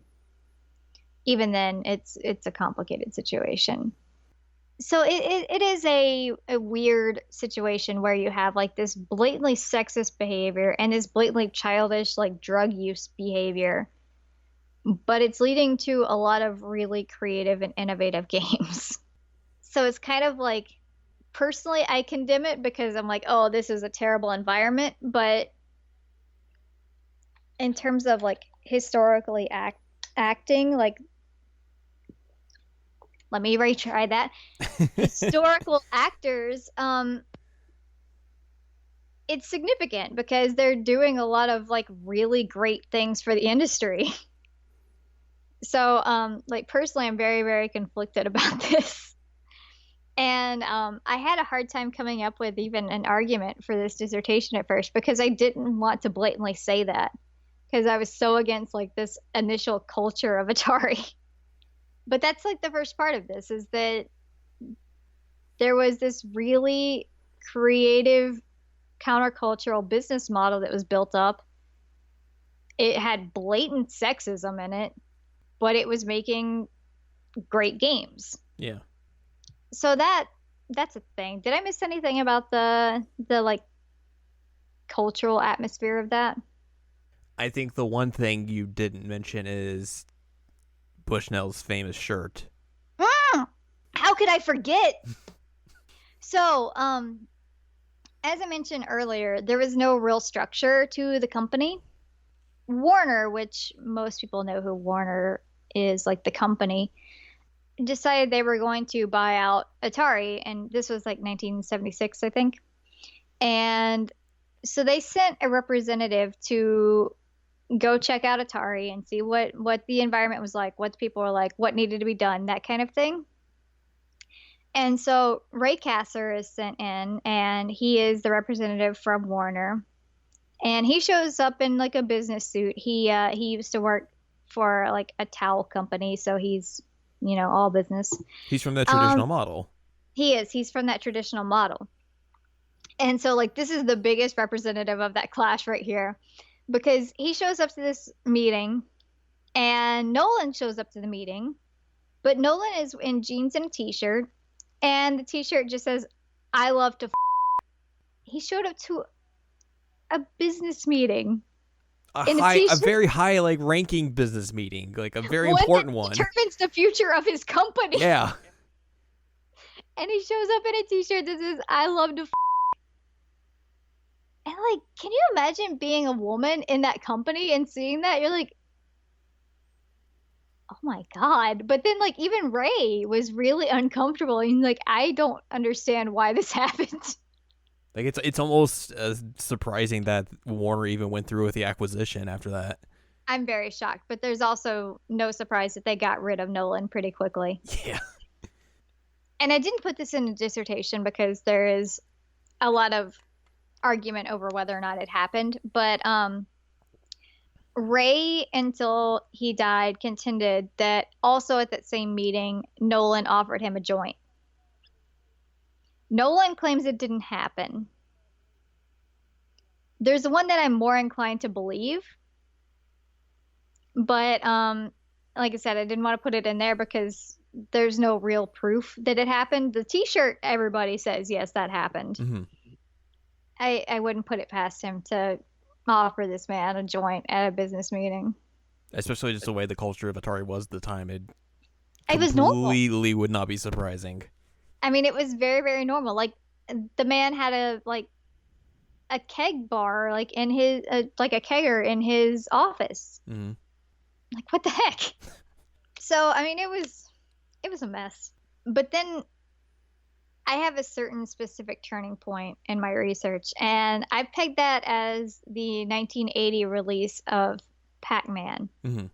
even then it's a complicated situation. So it is a weird situation where you have like this blatantly sexist behavior and this blatantly childish like drug use behavior, but it's leading to a lot of really creative and innovative games. So it's kind of like personally I condemn it because I'm like, oh, this is a terrible environment, but in terms of like historically acting, like let me retry that. Historical actors, it's significant because they're doing a lot of like really great things for the industry. So, like personally, I'm very, very conflicted about this. And I had a hard time coming up with even an argument for this dissertation at first because I didn't want to blatantly say that because I was so against like this initial culture of Atari. But that's like the first part of this is that there was this really creative countercultural business model that was built up. It had blatant sexism in it, but it was making great games. Yeah. So that's a thing. Did I miss anything about the like cultural atmosphere of that? I think the one thing you didn't mention is Bushnell's famous shirt. How could I forget? So, as I mentioned earlier, there was no real structure to the company. Warner, which most people know who Warner is, like the company, decided they were going to buy out Atari, and this was like 1976, I think. And so they sent a representative to go check out Atari and see what the environment was like, what the people were like, what needed to be done, that kind of thing. And so Ray Kasser is sent in, and he is the representative from Warner. And he shows up in like a business suit. He used to work for like a towel company, so he's all business. He's from that traditional model. He is. He's from that traditional model. And so like this is the biggest representative of that clash right here. Because he shows up to this meeting and Nolan shows up to the meeting, but Nolan is in jeans and a t-shirt, and the t-shirt just says, I love to He showed up to a business meeting. A very high, like, ranking business meeting, like a very important one. Determines the future of his company. Yeah. And he shows up in a t-shirt that says, I love to And like, can you imagine being a woman in that company and seeing that? You're like, oh my God. But then like even Ray was really uncomfortable and like, I don't understand why this happened. Like it's almost surprising that Warner even went through with the acquisition after that. I'm very shocked, but there's also no surprise that they got rid of Nolan pretty quickly. Yeah. And I didn't put this in a dissertation because there is a lot of argument over whether or not it happened, but Ray, until he died, contended that also at that same meeting, Nolan offered him a joint. Nolan claims it didn't happen. There's the one that I'm more inclined to believe, but like I said, I didn't want to put it in there because there's no real proof that it happened. The t-shirt, everybody says, yes, that happened. Mm-hmm. I wouldn't put it past him to offer this man a joint at a business meeting. Especially just the way the culture of Atari was at the time. It It was normal. completely would not be surprising. I mean, it was very, very normal. Like the man had a keg bar like in his like a kegger in his office. Mm-hmm. Like what the heck? So I mean, it was a mess. But then I have a certain specific turning point in my research, and I pegged that as the 1980 release of Pac-Man. Mm-hmm.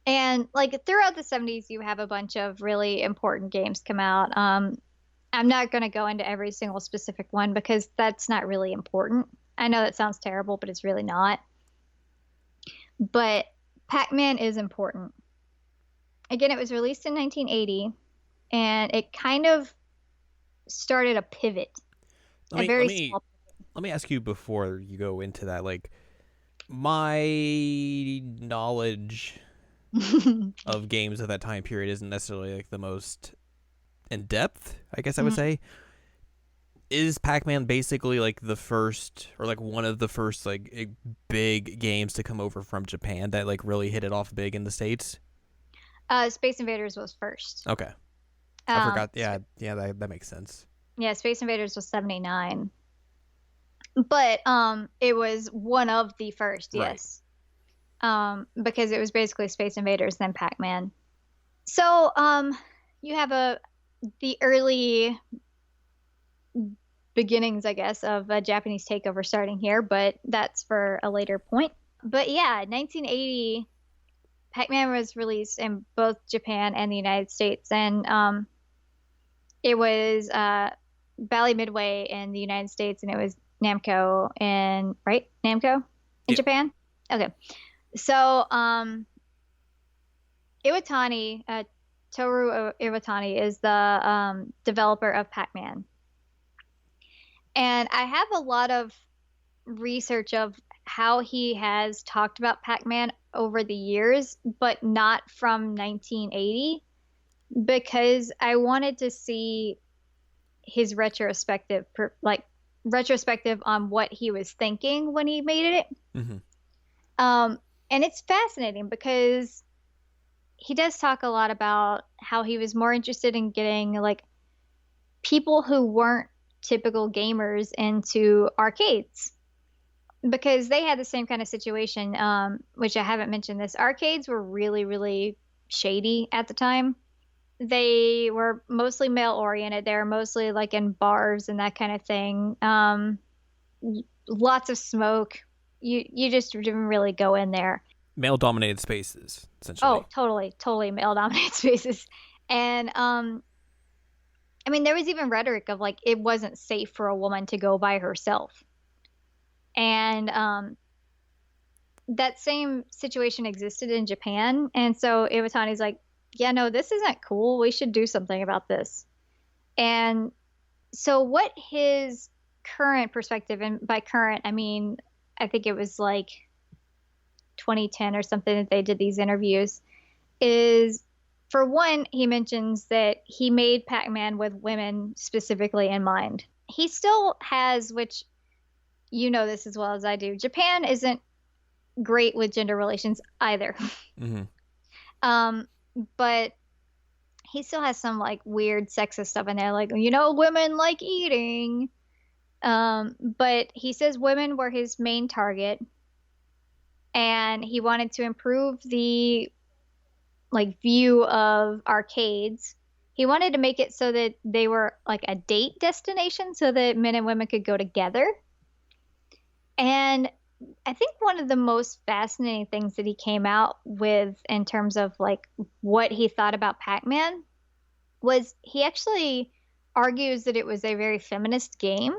And like throughout the 70s, you have a bunch of really important games come out. I'm not going to go into every single specific one because that's not really important. I know that sounds terrible, but it's really not. But Pac-Man is important. Again, it was released in 1980, and it kind of started a pivot, Let a me very small let me ask you before you go into that. Like, my knowledge pivot. of games of that time period isn't necessarily like the most in depth, I guess I would say. Is Pac-Man basically like the first, or like one of the first like big games to come over from Japan that like really hit it off big in the States? Space Invaders was first. Okay. I forgot. So Yeah, that makes sense. yeah, Space Invaders was 79. But it was one of the first, Right. yes. Because it was basically Space Invaders then Pac-Man. So you have the early beginnings, I guess, of a Japanese takeover starting here, but that's for a later point. But yeah, 1980, Pac-Man was released in both Japan and the United States, and it was Bally Midway in the United States, and it was Namco in Namco in Yeah. Japan. Okay, so Iwatani, Toru Iwatani is the developer of Pac-Man. And I have a lot of research of how he has talked about Pac-Man over the years, but not from 1980, because I wanted to see his retrospective on what he was thinking when he made it. Mm-hmm. And it's fascinating because he does talk a lot about how he was more interested in getting like people who weren't typical gamers into arcades because they had the same kind of situation, which I haven't mentioned this. Arcades were really, really shady at the time. They were mostly male oriented. They were mostly like in bars and that kind of thing. Lots of smoke. You just didn't really go in there. Male dominated spaces, essentially. Oh, totally male dominated spaces. And I mean, there was even rhetoric of like it wasn't safe for a woman to go by herself. And that same situation existed in Japan. And so Iwatani's like, yeah, no, this isn't cool. We should do something about this. And so what his current perspective, and by current, I mean, I think it was like 2010 or something that they did these interviews, is for one, he mentions that he made Pac-Man with women specifically in mind. He still has, which you know this as well as I do, Japan isn't great with gender relations either. Mm-hmm. But he still has some like weird sexist stuff in there, like, you know, women like eating. But he says women were his main target, and he wanted to improve the like view of arcades. He wanted to make it so that they were like a date destination so that men and women could go together. And I think one of the most fascinating things that he came out with in terms of like what he thought about Pac-Man was he actually argues that it was a very feminist game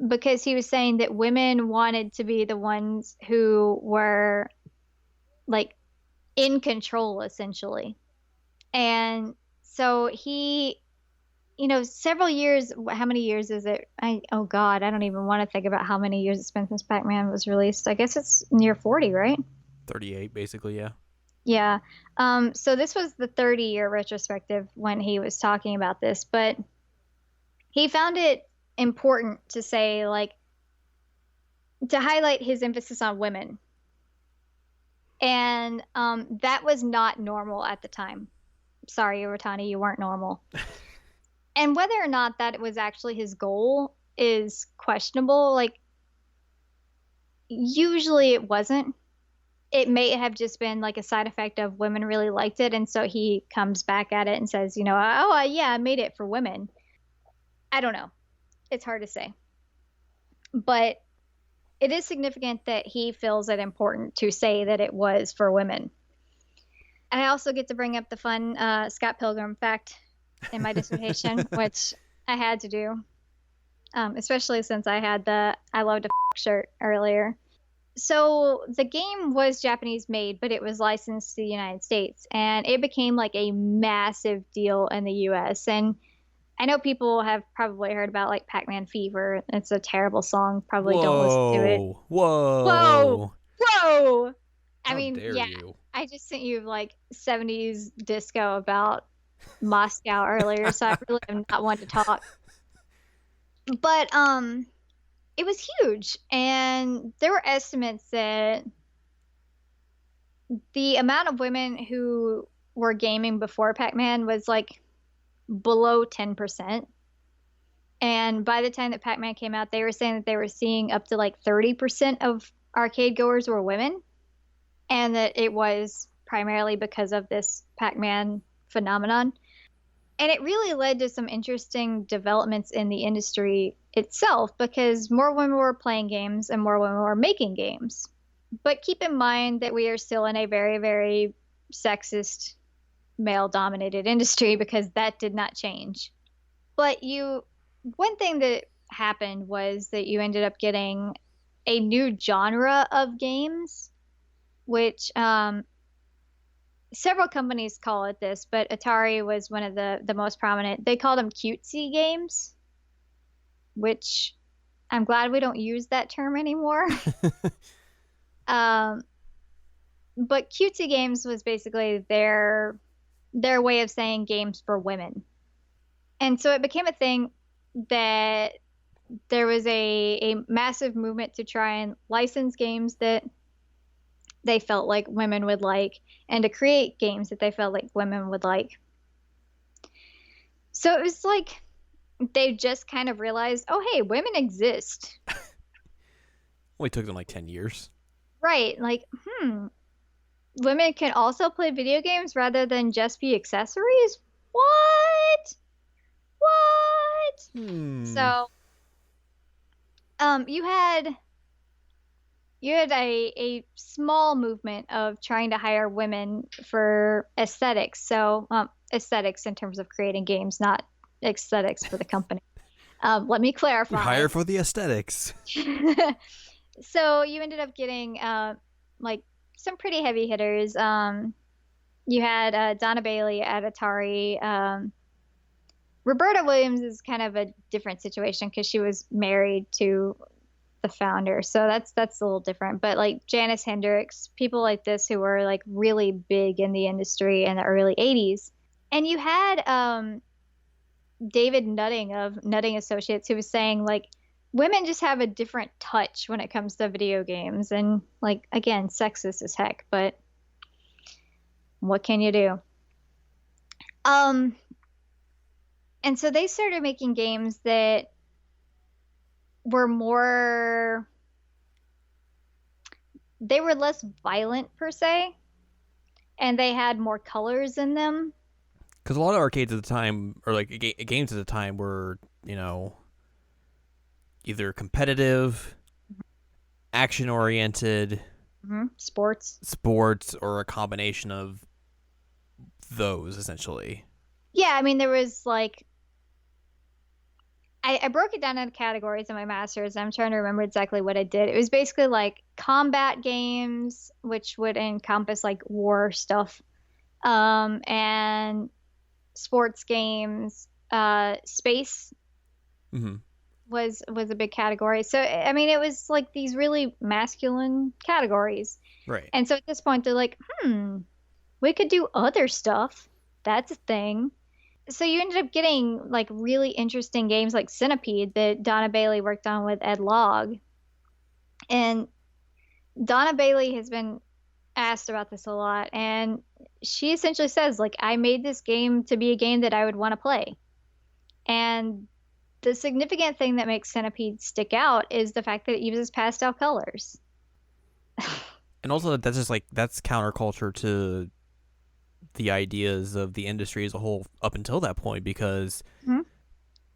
because he was saying that women wanted to be the ones who were like in control essentially. And so he, you know, several years, how many years is it? Oh God, I don't even want to think about how many years it's been since Pac-Man was released. I guess it's near 40, right? 38, basically, yeah. Yeah. So this was the 30-year retrospective when he was talking about this, but he found it important to say, like, to highlight his emphasis on women. And that was not normal at the time. Sorry, Iwatani, you weren't normal. And whether or not that was actually his goal is questionable. Like, usually it wasn't. It may have just been like a side effect of women really liked it. And so he comes back at it and says, oh, yeah, I made it for women. I don't know. It's hard to say. But it is significant that he feels it important to say that it was for women. And I also get to bring up the fun Scott Pilgrim fact in my dissertation, which I had to do, especially since I had the I love to shirt earlier. So the game was Japanese made, but it was licensed to the United States, and it became like a massive deal in the US. And I know people have probably heard about like Pac-Man Fever. It's a terrible song. Probably don't listen to it. Whoa. Whoa, Whoa. whoa. I How mean, dare yeah, you? I just sent you like 70s disco about Moscow earlier, so I really am not one to talk. But it was huge, and there were estimates that the amount of women who were gaming before Pac-Man was like below 10%. And by the time that Pac-Man came out, they were saying that they were seeing up to like 30% of arcade goers were women, and that it was primarily because of this Pac-Man phenomenon. And it really led to some interesting developments in the industry itself because more women were playing games and more women were making games. But keep in mind that we are still in a very, very sexist, male dominated industry because that did not change. But one thing that happened was that you ended up getting a new genre of games, which several companies call it this, but Atari was one of the most prominent. They called them cutesy games, which I'm glad we don't use that term anymore. um, but cutesy games was basically their way of saying games for women. And so it became a thing that there was a massive movement to try and license games that they felt like women would like and to create games that they felt like women would like. So it was like they just kind of realized, oh, hey, women exist. Only took them like 10 years. Right. Like, women can also play video games rather than just be accessories? What? What? So, you had a small movement of trying to hire women for aesthetics. So, aesthetics in terms of creating games, not aesthetics for the company. Let me clarify. We hire for the aesthetics. So you ended up getting like some pretty heavy hitters. You had Donna Bailey at Atari. Roberta Williams is kind of a different situation because she was married to the founder, so that's a little different. But like Janice Hendricks, people like this who were like really big in the industry in the early '80s, and you had David Nutting of Nutting Associates who was saying like women just have a different touch when it comes to video games, and like again, sexist as heck, but what can you do? And so they started making games that were less violent per se, and they had more colors in them. Because a lot of arcades at the time, or like games at the time, were, either competitive, action oriented, sports, or a combination of those, essentially. Yeah, I mean, there was like, I broke it down into categories in my master's. I'm trying to remember exactly what I did. It was basically like combat games, which would encompass like war stuff, and sports games. Space was a big category. So I mean, it was like these really masculine categories. Right. And so at this point, they're like, we could do other stuff. That's a thing. So you ended up getting like really interesting games like Centipede that Donna Bailey worked on with Ed Logg. And Donna Bailey has been asked about this a lot, and she essentially says, like, I made this game to be a game that I would want to play. And the significant thing that makes Centipede stick out is the fact that it uses pastel colors. And also, that's just like that's counterculture to the ideas of the industry as a whole up until that point. Because Mhm.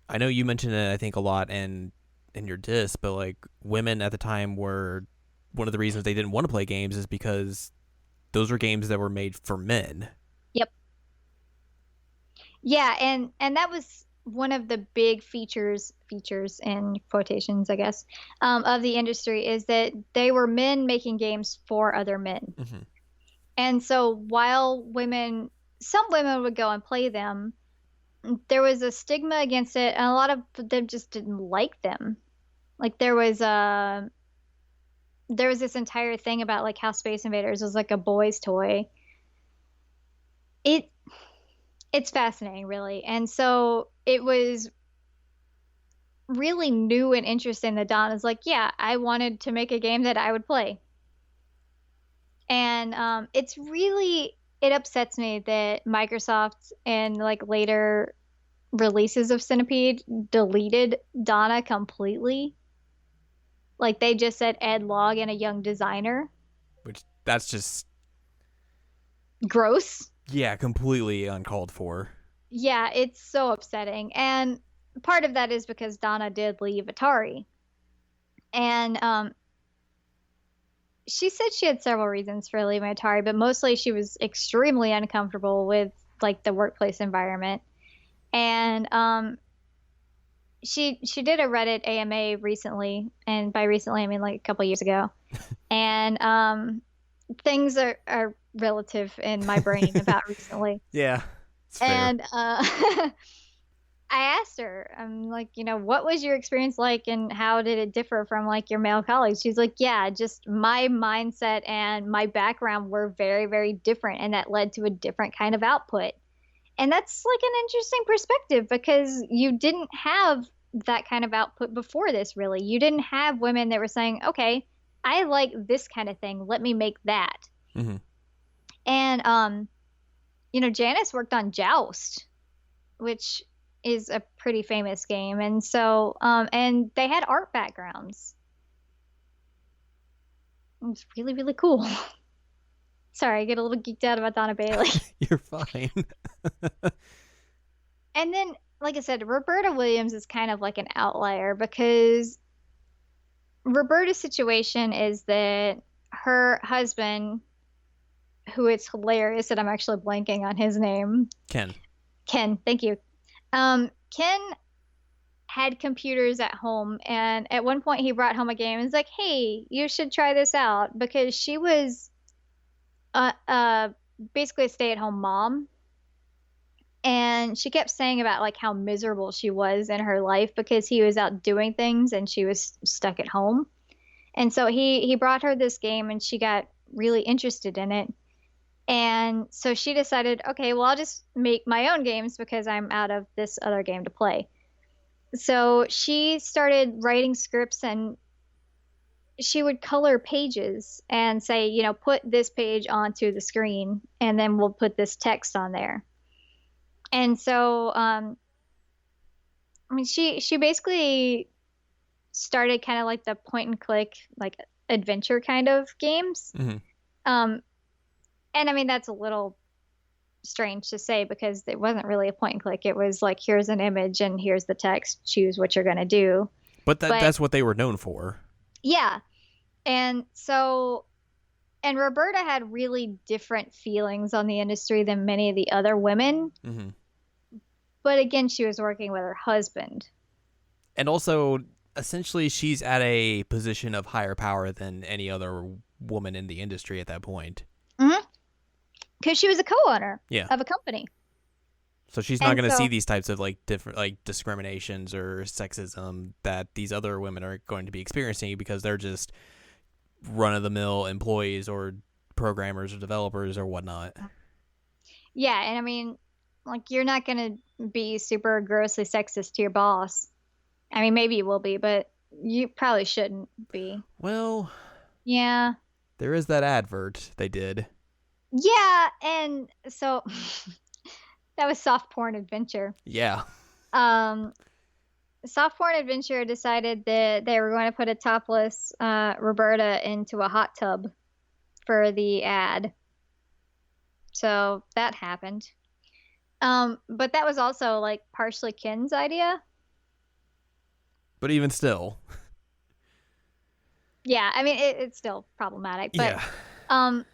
I know you mentioned it, I think, a lot in your diss, but like women at the time were one of the reasons they didn't want to play games is because those were games that were made for men. Yep. Yeah, and that was one of the big features in quotations, I guess, of the industry is that they were men making games for other men. Mm-hmm. And so while some women would go and play them, there was a stigma against it, and a lot of them just didn't like them. Like there was this entire thing about like how Space Invaders was like a boy's toy. It it's fascinating, really. And so it was really new and interesting that Don is like, yeah, I wanted to make a game that I would play. And it upsets me that Microsoft and like later releases of Centipede deleted Donna completely. Like they just said Ed Log and a young designer. Which that's just Gross. yeah, completely uncalled for. Yeah, it's so upsetting. And part of that is because Donna did leave Atari. And she said she had several reasons for leaving Atari, but mostly she was extremely uncomfortable with like the workplace environment. And she did a Reddit AMA recently, and by recently I mean like a couple years ago. And things are relative in my brain about recently. Yeah, it's fair. And I asked her, I'm like, what was your experience like and how did it differ from like your male colleagues? She's like, yeah, just my mindset and my background were very, very different. And that led to a different kind of output. And that's like an interesting perspective because you didn't have that kind of output before this, really. You didn't have women that were saying, okay, I like this kind of thing. Let me make that. Mm-hmm. And, Janice worked on Joust, which is a pretty famous game. And so, and they had art backgrounds. It was really, really cool. Sorry, I get a little geeked out about Donna Bailey. You're fine. And then, like I said, Roberta Williams is kind of like an outlier because Roberta's situation is that her husband, who it's hilarious that I'm actually blanking on his name. Ken, thank you. Ken had computers at home, and at one point he brought home a game and was like, "Hey, you should try this out," because she was basically a stay-at-home mom, and she kept saying about like how miserable she was in her life because he was out doing things and she was stuck at home. And so he brought her this game, and she got really interested in it. And so she decided, okay, well, I'll just make my own games because I'm out of this other game to play. So she started writing scripts, and she would color pages and say, put this page onto the screen and then we'll put this text on there. And so, I mean, she basically started kind of like the point and click, like adventure kind of games. Mm-hmm. And I mean, that's a little strange to say because it wasn't really a point and click. It was like, here's an image and here's the text, choose what you're going to do. But that's what they were known for. Yeah. And so, and Roberta had really different feelings on the industry than many of the other women. Mm-hmm. But again, she was working with her husband. And also, essentially, she's at a position of higher power than any other woman in the industry at that point. Mm-hmm. Because she was a co-owner of a company. So she's not going to see these types of like different like discriminations or sexism that these other women are going to be experiencing because they're just run-of-the-mill employees or programmers or developers or whatnot. Yeah, and I mean, like, you're not going to be super grossly sexist to your boss. I mean, maybe you will be, but You probably shouldn't be. Well, Yeah. there is that advert they did. Yeah, and so that was soft porn adventure. Yeah. Um, soft porn adventure decided that they were going to put a topless Roberta into a hot tub for the ad. So that happened. But that was also like partially Ken's idea. But even still. Yeah, I mean it's still problematic, but Yeah. um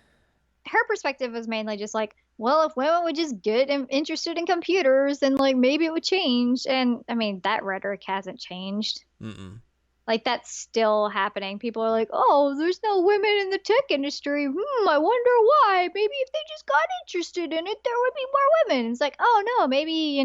her perspective was mainly just like, well, if women would just get interested in computers, then like maybe it would change. And I mean, that rhetoric hasn't changed. Mm-mm. Like that's still happening. People are like, oh, there's no women in the tech industry. I wonder why. Maybe if they just got interested in it, there would be more women. It's like, oh no, maybe,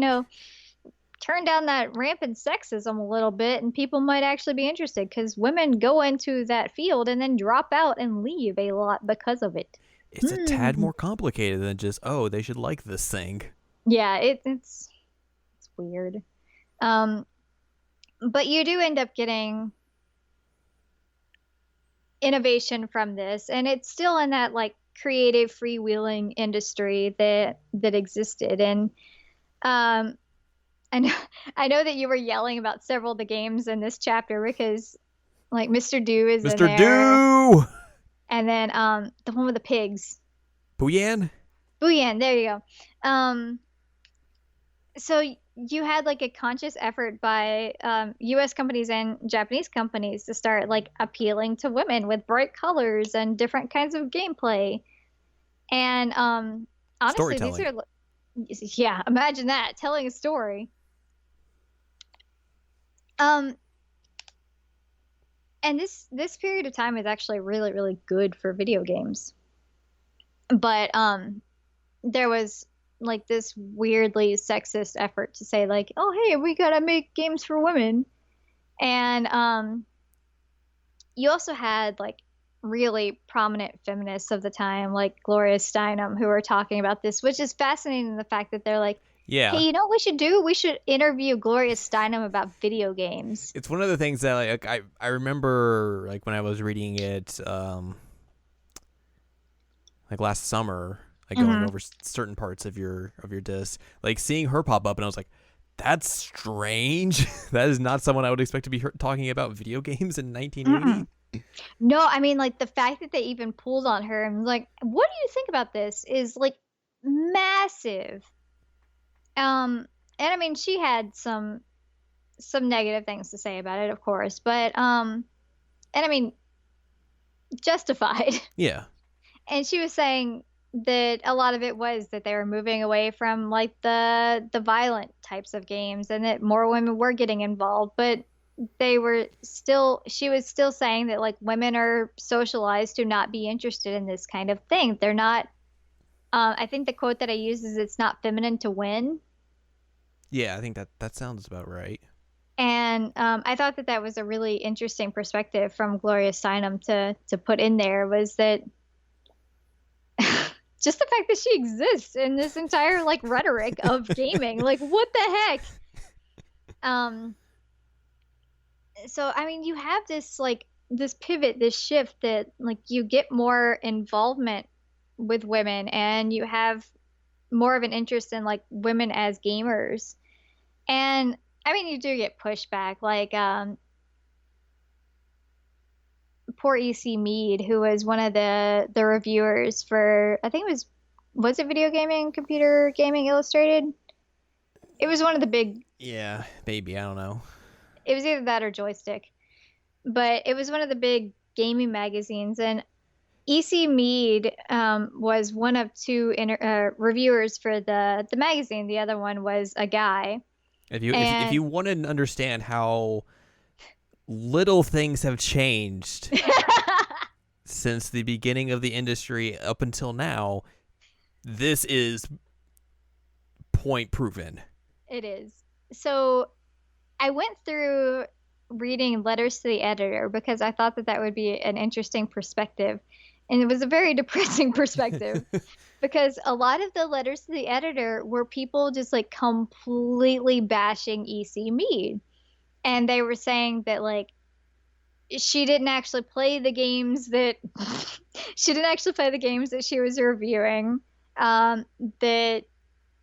turn down that rampant sexism a little bit and people might actually be interested because women go into that field and then drop out and leave a lot because of it. It's a tad Hmm. more complicated than just, oh, they should like this thing. Yeah, it's weird. Um, but you do end up getting innovation from this, and it's still in that like creative freewheeling industry that existed. And um, I know I know that you were yelling about several of the games in this chapter because like Mr. Do is in Mr. there, Do! and then the one with the pigs. Puyan? Booyan, there you go. So you had like a conscious effort by US companies and Japanese companies to start like appealing to women with bright colors and different kinds of gameplay. And honestly, these Storytelling. are, yeah, imagine that, telling a story. Um, and this period of time is actually really, really good for video games. But there was like this weirdly sexist effort to say like, oh hey, we gotta make games for women. And you also had like really prominent feminists of the time, like Gloria Steinem, who were talking about this, which is fascinating in the fact that they're like, hey, Yeah. you know what we should do? We should interview Gloria Steinem about video games. It's one of the things that like I remember like when I was reading it like last summer, like going Hmm. over certain parts of your disc, like seeing her pop up and I was like, that's strange. That is not someone I would expect to be talking about video games in 1980. Mm-mm. No, I mean like the fact that they even pulled on her and was like, what do you think about this? Is like massive. Um, and I mean she had some negative things to say about it, of course, but and I mean justified. Yeah. And she was saying that a lot of it was that they were moving away from like the violent types of games and that more women were getting involved, but they were still she was still saying that like women are socialized to not be interested in this kind of thing. They're not I think the quote that I use is it's not feminine to win. Yeah, I think that sounds about right. And I thought that that was a really interesting perspective from Gloria Steinem to put in there was that just the fact that she exists in this entire like rhetoric of gaming, like what the heck? Um, so I mean, you have this like this pivot, this shift that like you get more involvement with women, and you have more of an interest in like women as gamers. And I mean, you do get pushback, like poor EC Mead, who was one of the reviewers for I think it was it Video Gaming, Computer Gaming Illustrated? It was one of the big. Yeah, maybe I don't know. It was either that or Joystick, but it was one of the big gaming magazines. And EC Mead was one of two reviewers for the magazine. The other one was a guy, If and you want to understand how little things have changed since the beginning of the industry up until now, this is point proven. it is. So I went through reading letters to the editor because I thought that that would be an interesting perspective. And it was a very depressing perspective because a lot of the letters to the editor were people just like completely bashing EC Mead. And they were saying that like she didn't actually play the games that she didn't actually play the games that she was reviewing. Um, that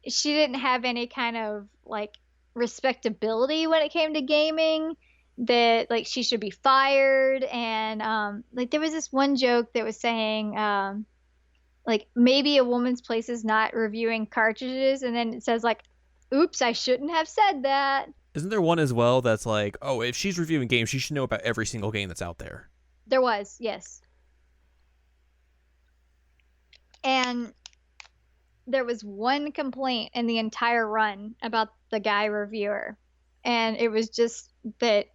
she didn't have any kind of like respectability when it came to gaming, that like she should be fired. And like there was this one joke that was saying like maybe a woman's place is not reviewing cartridges, and then it says like, oops, I shouldn't have said that. Isn't there one as well that's like, oh, if she's reviewing games, she should know about every single game that's out there? There was, yes. And there was one complaint in the entire run about the guy reviewer, and it was just that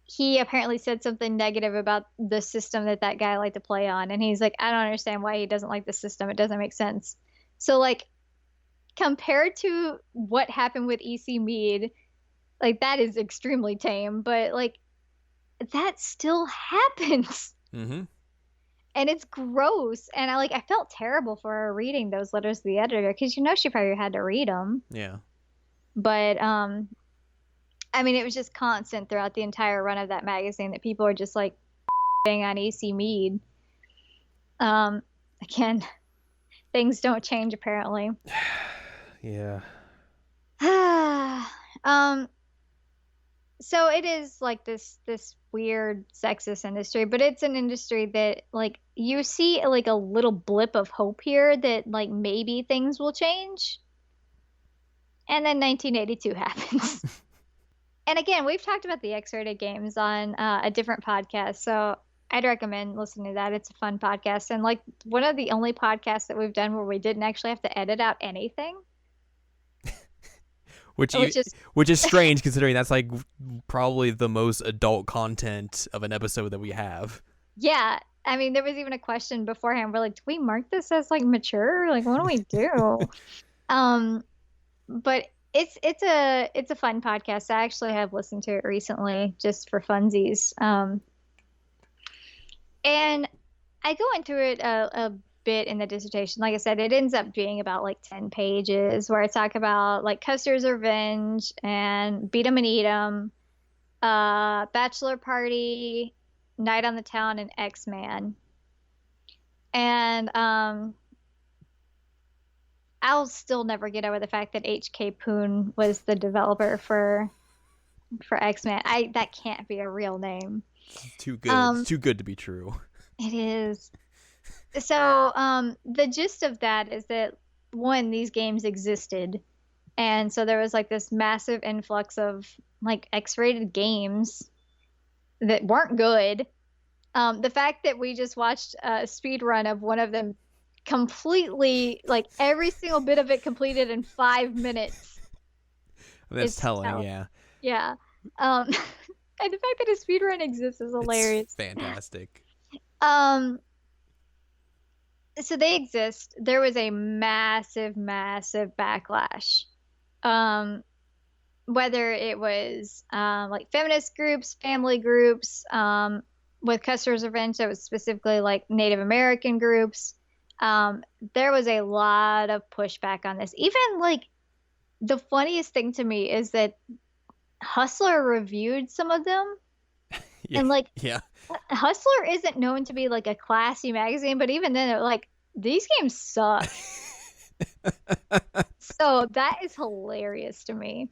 he apparently said something negative about the system that that guy liked to play on, and he's like, I don't understand why he doesn't like the system. It doesn't make sense. So like compared to what happened with EC Mead, like that is extremely tame, but like that still happens. Mm-hmm. And it's gross. And I felt terrible for her reading those letters to the editor, because you know she probably had to read them. Yeah. But I mean, it was just constant throughout the entire run of that magazine that people are just like on EC Mead. Again, things don't change apparently. Yeah. So it is like this weird sexist industry, but it's an industry that like you see like a little blip of hope here that like maybe things will change. And then 1982 happens. And again, we've talked about the X-rated games on a different podcast, so I'd recommend listening to that. It's a fun podcast, and like one of the only podcasts that we've done where we didn't actually have to edit out anything. Which is strange considering that's like probably the most adult content of an episode that we have. Yeah, I mean, there was even a question beforehand. We're like, do we mark this as like mature? Like, what do we do? But it's a fun podcast. I actually have listened to it recently just for funsies. And I go into it a bit in the dissertation. Like I said, it ends up being about like 10 pages where I talk about like Custer's Revenge and Beat 'em and Eat 'em, Bachelor Party, Night on the Town, and X-Man. And I'll still never get over the fact that H.K. Poon was the developer for X-Man. That can't be a real name. It's too good. It's too good to be true. It is. So, the gist of that is that one, these games existed, and so there was like this massive influx of like X-rated games that weren't good. The fact that we just watched a speed run of one of them completely, like every single bit of it completed in 5 minutes. That's telling, yeah. Yeah. And the fact that a speed run exists is hilarious. It's fantastic. So they exist. There was a massive, massive backlash. Whether it was like feminist groups, family groups, with Custer's Revenge, that was specifically like Native American groups. There was a lot of pushback on this. Even like the funniest thing to me is that Hustler reviewed some of them. Yeah, and like, yeah. Hustler isn't known to be like a classy magazine, but even then, they're like, these games suck. So that is hilarious to me.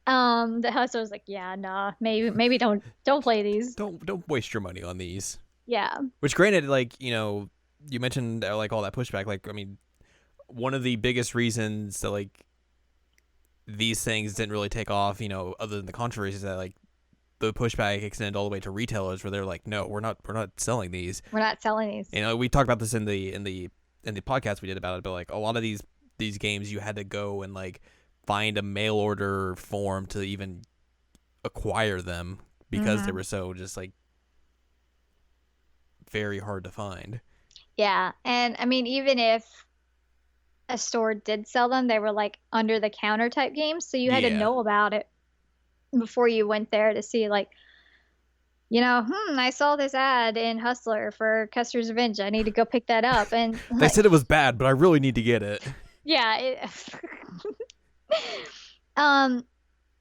The Hustler's like, yeah, nah, maybe don't play these. Don't waste your money on these. Yeah. Which, granted, like, you know, you mentioned like all that pushback. Like, I mean, one of the biggest reasons that like these things didn't really take off, you know, other than the controversy, is that like the pushback extended all the way to retailers, where they're like, no, we're not selling these. We're not selling these. You know, we talked about this in the podcast we did about it, but like a lot of these games, you had to go and like find a mail order form to even acquire them because they were so just like very hard to find. Yeah, and I mean, even if a store did sell them, they were like under the counter type games, so you had to know about it before you went there to see like, you know, I saw this ad in Hustler for Custer's Revenge. I need to go pick that up. And they said it was bad, but I really need to get it. Yeah. And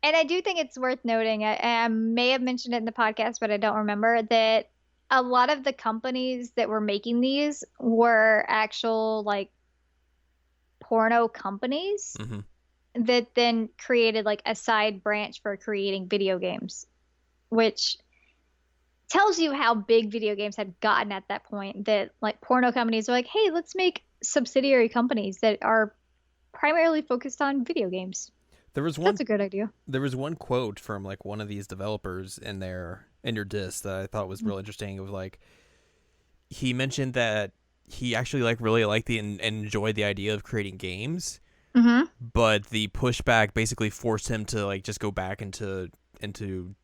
And I do think it's worth noting, I may have mentioned it in the podcast, but I don't remember, that a lot of the companies that were making these were actual like porno companies Hmm. that then created like a side branch for creating video games, which tells you how big video games had gotten at that point, that like porno companies were like, hey, let's make subsidiary companies that are primarily focused on video games. There was one That's a good idea. there was one quote from like one of these developers in your disc that I thought was real interesting. It was like he mentioned that he actually like really liked and enjoyed the idea of creating games, Mm-hmm. but the pushback basically forced him to like just go back into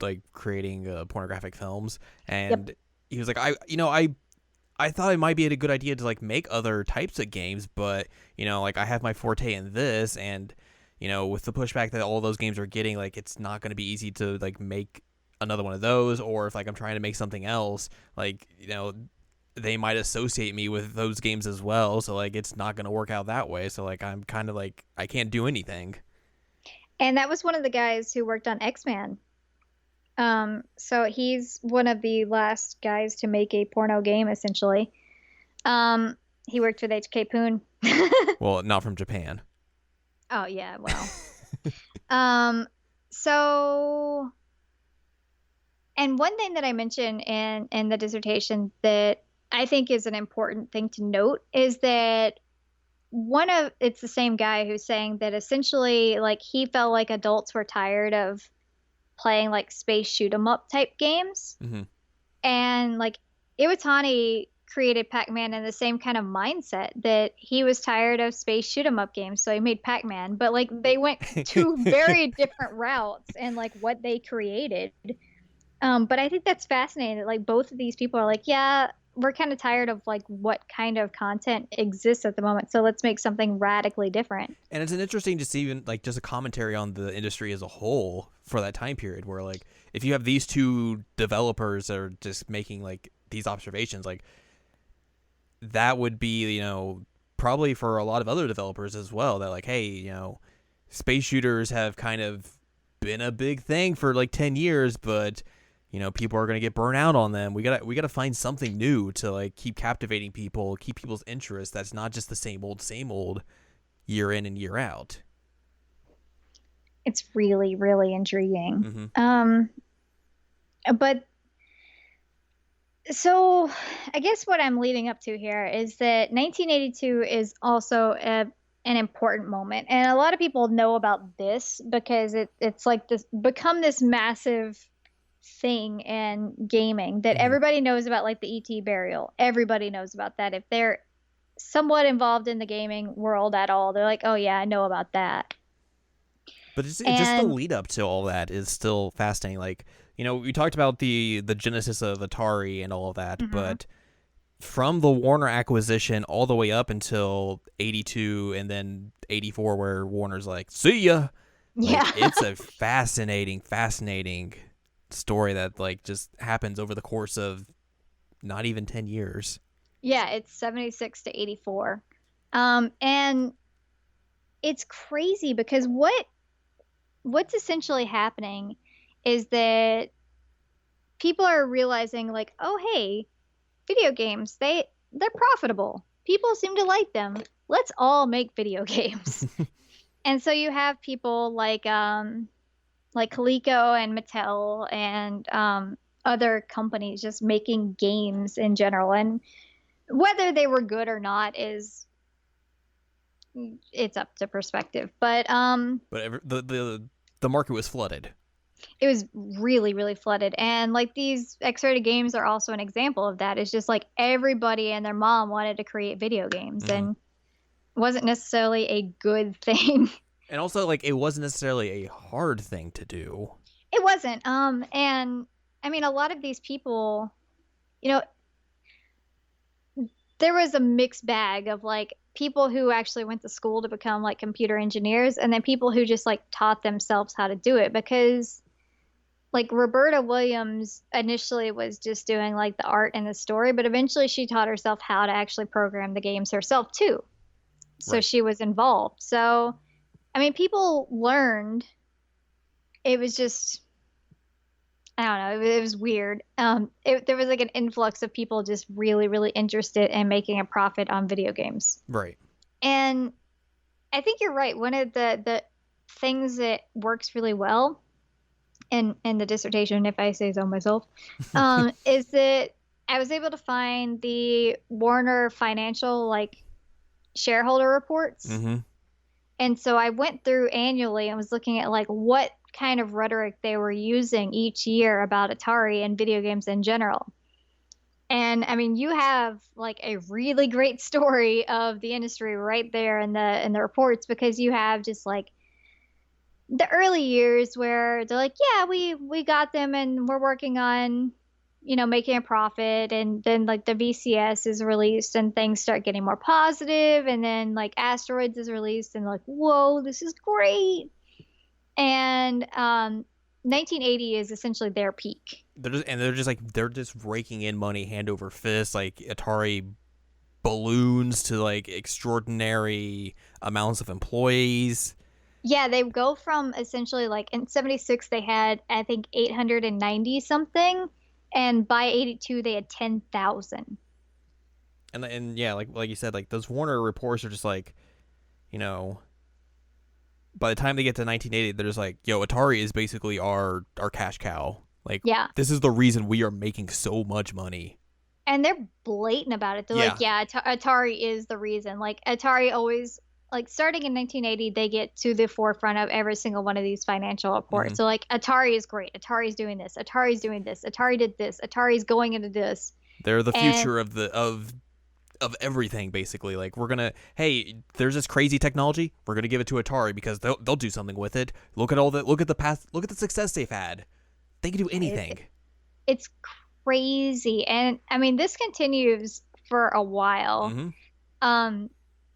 like creating pornographic films. Yep. And he was like, I thought it might be a good idea to like make other types of games, but like I have my forte in this, and with the pushback that all those games are getting, like it's not going to be easy to like make another one of those, or if like I'm trying to make something else, like they might associate me with those games as well, so like it's not going to work out that way. So like I'm kind of like I can't do anything. And that was one of the guys who worked on X-Men. So he's one of the last guys to make a porno game, essentially. He worked with HK Poon. Well, not from Japan. Oh yeah, well. Um, so, and one thing that I mentioned in the dissertation that I think is an important thing to note is that it's the same guy who's saying that essentially like he felt like adults were tired of playing like space shoot 'em up type games. Hmm. And like Iwatani created Pac-Man in the same kind of mindset, that he was tired of space shoot 'em up games, so he made Pac-Man. But like they went two very different routes and like what they created. But I think that's fascinating that like both of these people are like, yeah, we're kind of tired of like what kind of content exists at the moment, so let's make something radically different. And it's an interesting to see even like just a commentary on the industry as a whole for that time period, where like if you have these two developers that are just making like these observations, like that would be probably for a lot of other developers as well, that like, hey, space shooters have kind of been a big thing for like 10 years, but people are going to get burnt out on them. We got to find something new to like keep captivating people, keep people's interest, that's not just the same old year in and year out. It's really, really intriguing. Mm-hmm. But so I guess what I'm leading up to here is that 1982 is also an important moment. And a lot of people know about this because it's like this become this massive thing in gaming that Mm-hmm. everybody knows about, like the ET burial. Everybody knows about that. If they're somewhat involved in the gaming world at all, they're like, oh yeah, I know about that. But it's just the And lead up to all that is still fascinating. Like, we talked about the genesis of Atari and all of that, Mhm. but from the Warner acquisition all the way up until 82 and then 84, where Warner's like, see ya. Like, Yeah. it's a fascinating story that like just happens over the course of not even 10 years. Yeah, it's 76 to 84. And it's crazy because what's essentially happening is that people are realizing like, oh hey, video games, they're profitable. People seem to like them. Let's all make video games. And so you have people like Coleco and Mattel and other companies just making games in general. And whether they were good or not is it's up to perspective. But But the market was flooded. it was really, really flooded. And like these X-rated games are also an example of that. It's just like everybody and their mom wanted to create video games, Mm-hmm. and it wasn't necessarily a good thing. And also, like, it wasn't necessarily a hard thing to do. It wasn't. And I mean, a lot of these people, you know, there was a mixed bag of like people who actually went to school to become like computer engineers, and then people who just like taught themselves how to do it. Because like Roberta Williams initially was just doing like the art and the story, but eventually she taught herself how to actually program the games herself too. So Right. she was involved. So, I mean, people learned it was just, I don't know, it was weird. There was like an influx of people just really, really interested in making a profit on video games. Right. And I think you're right. One of the things that works really well in the dissertation, if I say so myself, is that I was able to find the Warner financial like shareholder reports. Mm-hmm. And so I went through annually and was looking at like what kind of rhetoric they were using each year about Atari and video games in general. And I mean, you have like a really great story of the industry right there in the reports because you have just like the early years where they're like, yeah, we got them and we're working on, making a profit. And then like the VCS is released and things start getting more positive. And then like Asteroids is released and like, whoa, this is great. And 1980 is essentially their peak. They're just raking in money hand over fist, like Atari balloons to like extraordinary amounts of employees. Yeah, they go from essentially like in 76 they had I think 890 something, and by 82 they had 10,000. And yeah, like you said, like those Warner reports are just like, you know, by the time they get to 1980, they're just like, yo, Atari is basically our cash cow. Like, Yeah. this is the reason we are making so much money. And they're blatant about it. They're Yeah. like, yeah, Atari is the reason. Like Atari always like starting in 1980 they get to the forefront of every single one of these financial reports. Mhm. So like Atari is great. Atari's doing this. Atari's doing this. Atari did this. Atari's going into this. They're the And future of everything, basically. Like, we're gonna, hey, there's this crazy technology, we're gonna give it to Atari because they'll do something with it. Look at the past, look at the success they've had. They can do anything. it's crazy. And I mean this continues for a while. Mm-hmm.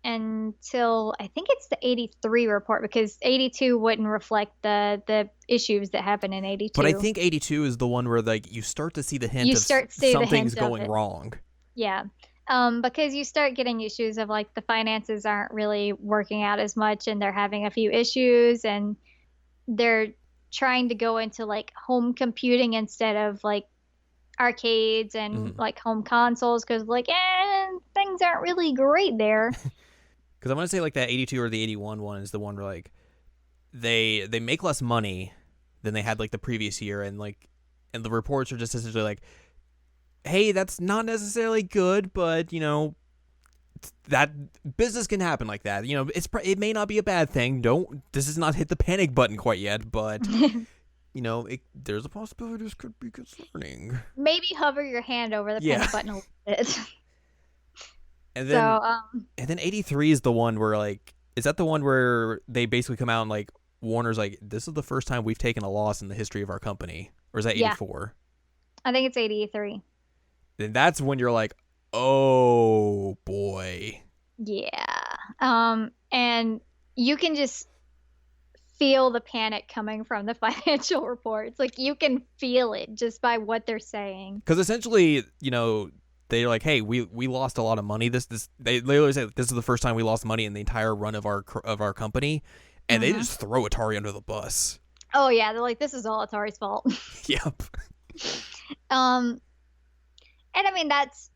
Until I think it's the 83 report because 82 wouldn't reflect the issues that happened in 82. But I think 82 is the one where like you start to see the hint You of start to see the something's hint of going it. wrong. Yeah. Because you start getting issues of like the finances aren't really working out as much and they're having a few issues and they're trying to go into like home computing instead of like arcades and like home consoles because like things aren't really great there. Because I want to say like that 82 or the 81 one is the one where like they make less money than they had like the previous year, and the reports are just essentially like, hey, that's not necessarily good, but that business can happen like that. It may not be a bad thing. This has not hit the panic button quite yet, but there's a possibility this could be concerning. Maybe hover your hand over the panic button a little bit. And then 83 is the one where like, is that the one where they basically come out and like Warner's like, this is the first time we've taken a loss in the history of our company, or is that 84? I think it's 83. Then that's when you're like, oh boy. Yeah. And you can just feel the panic coming from the financial reports. Like you can feel it just by what they're saying. Because essentially, they're like, hey, we lost a lot of money. They literally say this is the first time we lost money in the entire run of our company, and they just throw Atari under the bus. Oh yeah, they're like, this is all Atari's fault. Yep. And I mean that's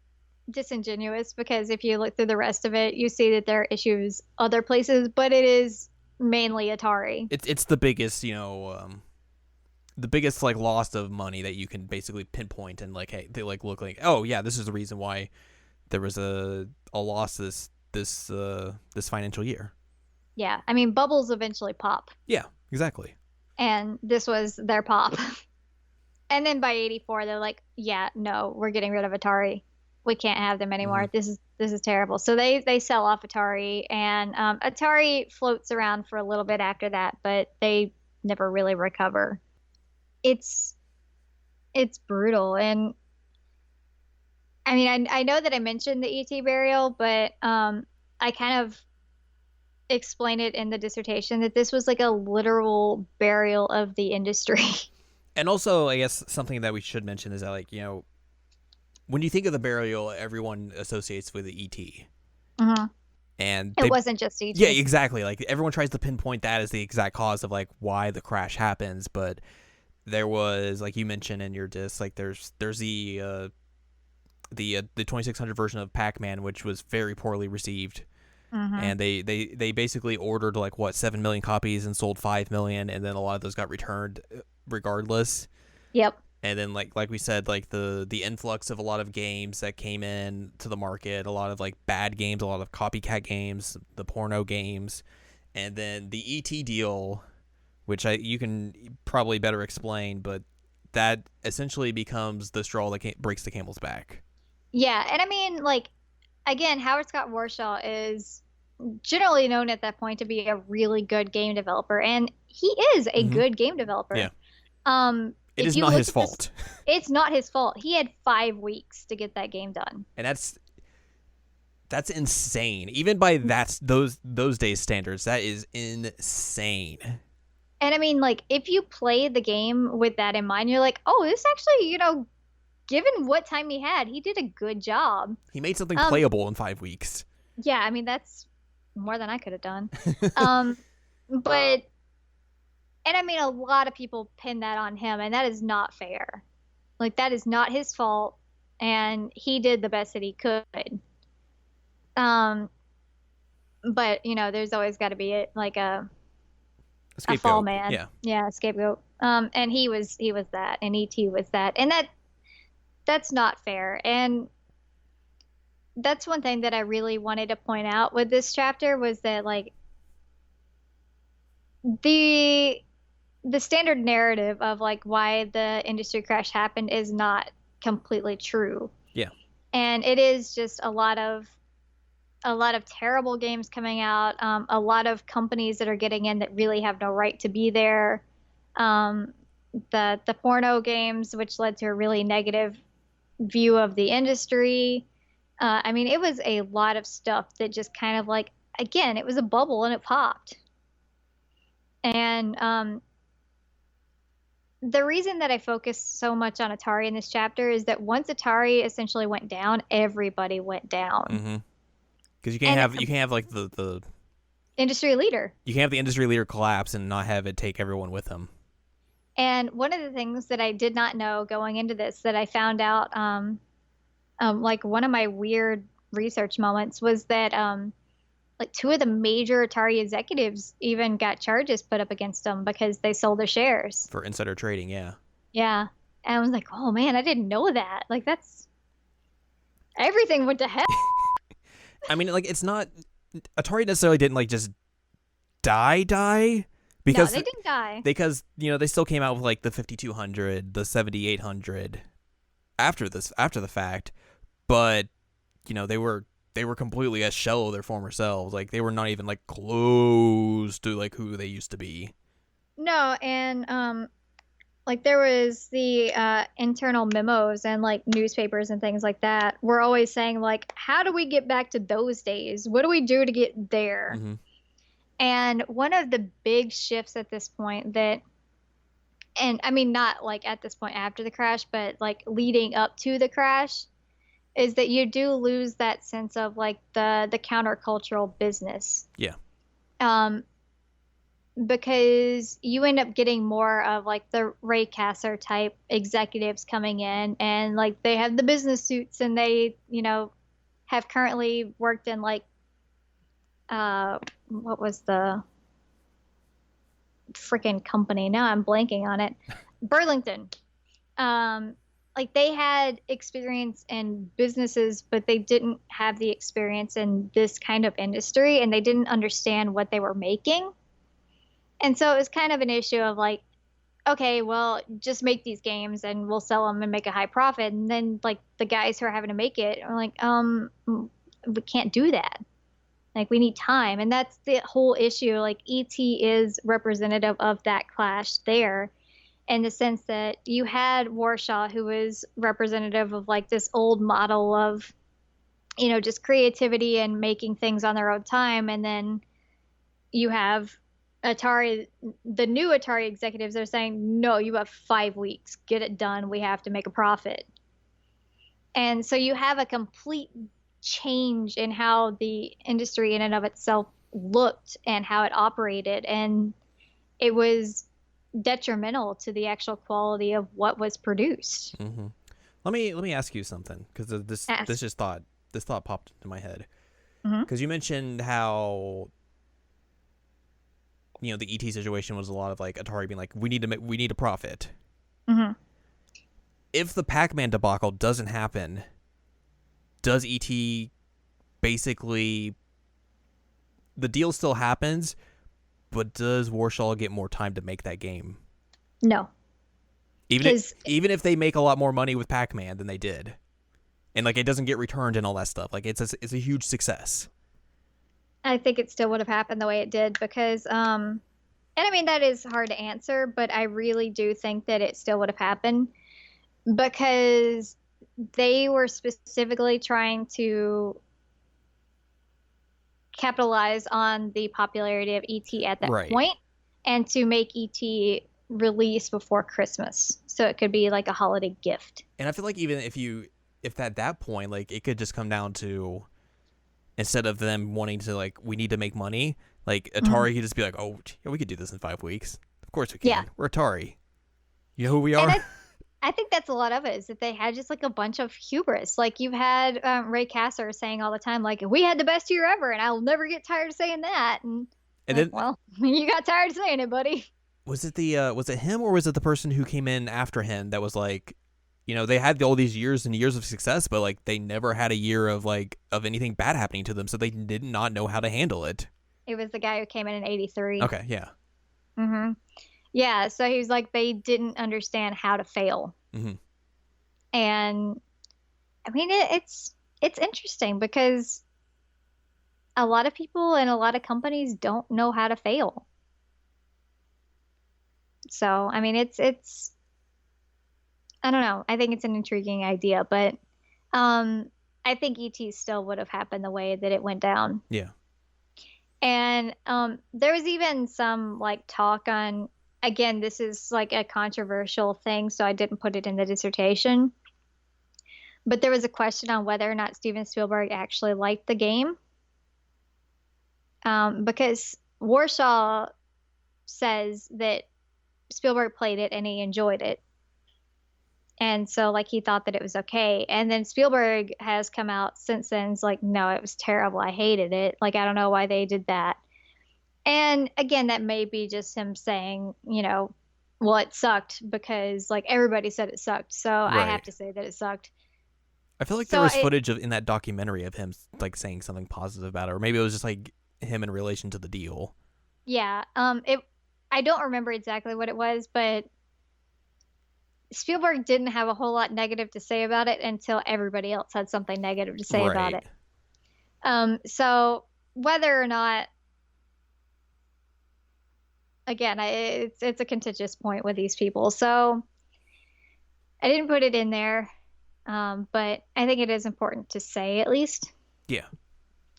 disingenuous because if you look through the rest of it, you see that there are issues other places, but it is mainly Atari. It's the biggest, the biggest like loss of money that you can basically pinpoint, and like, hey, they like look like, oh yeah, this is the reason why there was a loss this financial year. Yeah, I mean bubbles eventually pop. Yeah, exactly. And this was their pop. And then by 84 they're like, yeah, no, we're getting rid of Atari. We can't have them anymore. This is terrible. So they sell off Atari, and Atari floats around for a little bit after that, but they never really recover. It's brutal. And I mean I know that I mentioned the ET burial, but I kind of explain it in the dissertation that this was like a literal burial of the industry. And also, I guess something that we should mention is that, like, when you think of the burial, everyone associates with the ET. And It wasn't just yeah, ET. exactly. Like everyone tries to pinpoint that as the exact cause of like why the crash happens, but there was, like you mentioned in your disc, like there's the 2600 version of Pac-Man, which was very poorly received, Mm-hmm. and they basically ordered like what 7 million copies and sold 5 million, and then a lot of those got returned regardless. Yep. And then like we said, like the influx of a lot of games that came in to the market, a lot of like bad games, a lot of copycat games, the porno games, and then the ET deal, which you can probably better explain, but that essentially becomes the straw that breaks the camel's back. Yeah, and I mean, like, again, Howard Scott Warshaw is generally known at that point to be a really good game developer, and he is a Mm-hmm. good game Yeah, developer. it If is you not look his at this, fault, it's not his fault. He had 5 weeks to get that game done. and that's insane. Even by those days standards, that is insane. And I mean, like, if you play the game with that in mind, you're like, oh, this actually, given what time he had, he did a good job. He made something Um, playable in 5 weeks. yeah, I mean, that's more than I could have done. Um, but, and I mean, a lot of people pin that on him, and that is not fair. Like, that is not his fault, and he did the best that he could. Um, but there's always got to be like a fall Scapegoat. man, Yeah. yeah, a scapegoat. And he was that, and ET was that, and that's not fair. And that's one thing that I really wanted to point out with this chapter was that like the the standard narrative of like why the industry crash happened is not completely true. Yeah. And it is just a lot of terrible games coming out, a lot of companies that are getting in that really have no right to be there. Um, the porno games, which led to a really negative view of the industry. I mean, it was a lot of stuff that just kind of like, again, it was a bubble and it popped. And the reason that I focus so much on Atari in this chapter is that once Atari essentially went down, everybody went down. Mm-hmm. Because And you can't have like the industry leader. you can't have the industry leader collapse and not have it take everyone with him. And one of the things that I did not know going into this that I found out, like one of my weird research moments was that like two of the major Atari executives even got charges put up against them because they sold their shares. For insider trading, yeah. Yeah. And I was like, oh man, I didn't know that. Like that's everything went to hell. I mean, like it's not Atari necessarily didn't like just die No, because they didn't die. because they still came out with like the 5200, the 7800 after the fact, but they were completely a shell of their former selves. Like they were not even like close to like who they used to be. No, and like there was the internal memos and like newspapers and things like that were always saying like, how do we get back to those days? What do we do to get there? Mm-hmm. And one of the big shifts at this point that, and I mean not like at this point after the crash, but like leading up to the crash, is that you do lose that sense of like the countercultural business. Yeah. Um, because you end up getting more of like the Ray Kasser type executives coming in and like they have the business suits and they, have currently worked in like what was the freaking company? Now I'm blanking on it. Burlington. Like they had experience in businesses, but they didn't have the experience in this kind of industry and they didn't understand what they were making. And so it was kind of an issue of like, okay, well, just make these games and we'll sell them and make a high profit. And then like the guys who are having to make it are like, we can't do that. Like we need time. And that's the whole issue. Like ET is representative of that clash there in the sense that you had Warshaw, who was representative of like this old model of, just creativity and making things on their own time. And then you have Atari, the new Atari executives are saying, no, you have 5 weeks, get it done. We have to make a profit. And so you have a complete change in how the industry in and of itself looked and how it operated. And it was detrimental to the actual quality of what was produced. Mm-hmm. Let me ask you something, because Yes. this thought popped into my head, Hmm. because you mentioned how the ET situation was a lot of like Atari being like, we need a profit. Hmm. If the Pac-Man debacle doesn't happen, does ET basically, the deal still happens, but does Warsaw get more time to make that game? No, because Even if they make a lot more money with Pac-Man than they did, and like it doesn't get returned and all that stuff, like it's a huge success. I think it still would have happened the way it did because, and I mean, that is hard to answer, but I really do think that it still would have happened because they were specifically trying to capitalize on the popularity of ET at that Right. point and to make ET release before Christmas. So it could be like a holiday gift. And I feel like even if at that point, like it could just come down to, instead of them wanting to like, we need to make money, like Mhm. Atari could just be like, oh yeah, we could do this in 5 weeks. Of course we Yeah. can. We're Atari. You know who we And are? I think that's a lot of it is that they had just like a bunch of hubris. Like you've had Ray Kasser saying all the time, like, we had the best year ever, and I'll never get tired of saying that. And And like, then well, you got tired of saying it, buddy. was it him, or was it the person who came in after him that was like, they had all these years and years of success, but like they never had a year of like of anything bad happening to them, so they did not know how to handle it. It was the guy who came in '83. Okay, yeah. Hmm. Yeah, so he was like, they didn't understand how to fail. Mm-hmm. And I mean, it's interesting because a lot of people and a lot of companies don't know how to fail. So, I mean, it's I don't know. I think it's an intriguing idea, but um I think ET still would have happened the way that it went down. Yeah. And there was even some like talk on, again, this is like a controversial thing, so I didn't put it in the dissertation. But there was a question on whether or not Steven Spielberg actually liked the game, because Warsaw says that Spielberg played it and he enjoyed it. And so, like, he thought that it was okay. And then Spielberg has come out since then. It's like, no, it was terrible. I hated it. Like, I don't know why they did that. And again, that may be just him saying, well, it sucked because, like, everybody said it sucked. So I have Right. to say that it sucked. I feel like there So was footage in that documentary of him like saying something positive about it, or maybe it was just like him in relation to the deal. yeah, I don't remember exactly what it was, but Spielberg didn't have a whole lot negative to say about it until everybody else had something negative to say about Right. it. So whether or not, again, it's a contentious point with these people. So I didn't put it in there, but I think it is important to say at least Yeah.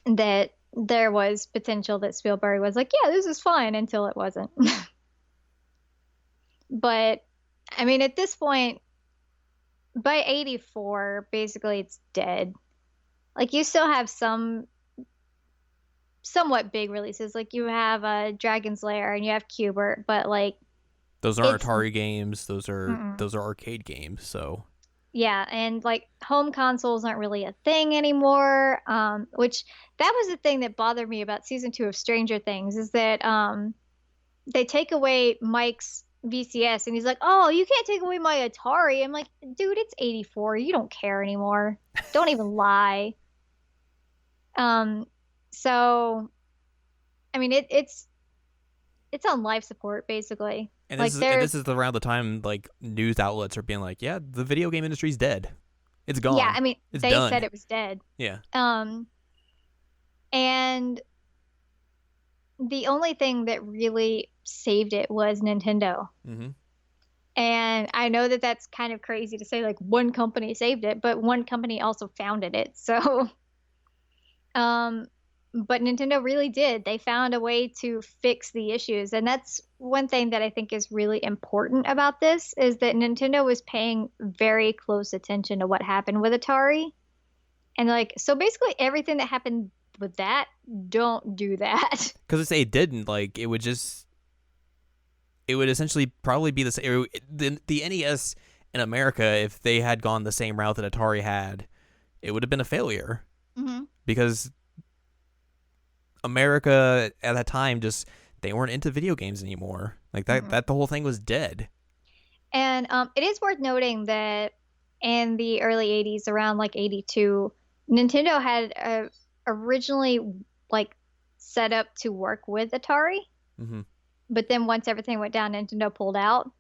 that there was potential that Spielberg was like, yeah, this is fine until it wasn't. But I mean, at this point, by '84, basically it's dead. Like you still have some somewhat big releases. Like you have Dragon's Lair and you have Cubert, but like Those aren't it's Atari games. Those are mm-mm. those are arcade games. So Yeah, and like home consoles aren't really a thing anymore. Which that was the thing that bothered me about season 2 of Stranger Things is that they take away Mike's VCS and he's like, "Oh, you can't take away my Atari." I'm like, "Dude, it's '84. You don't care anymore. Don't even lie." Um, so I mean, it's on life support basically. and Like this there's is around the time like news outlets are being like, yeah, the video game industry's dead. It's yeah, gone. I mean, It's they said done. it was dead. Yeah. Um, and the only thing that really saved it was Nintendo. Mm-hmm. And I know that that's kind of crazy to say like one company saved it, but one company also founded it. So, um, but Nintendo really did. They found a way to fix the issues. And that's one thing that I think is really important about this is that Nintendo was paying very close attention to what happened with Atari. And like, so basically everything that happened with that, don't do that. Because if they didn't, like, it would essentially probably be the same. The NES in America, if they had gone the same route that Atari had, it would have been a failure. Mm-hmm. Because America at that time just they weren't into video games anymore. Like that, Mm-hmm. that the whole thing was dead. And it is worth noting that in the early 80s, around like 82, Nintendo had originally like set up to work with Atari. Mm-hmm. But then once everything went down, Nintendo pulled out.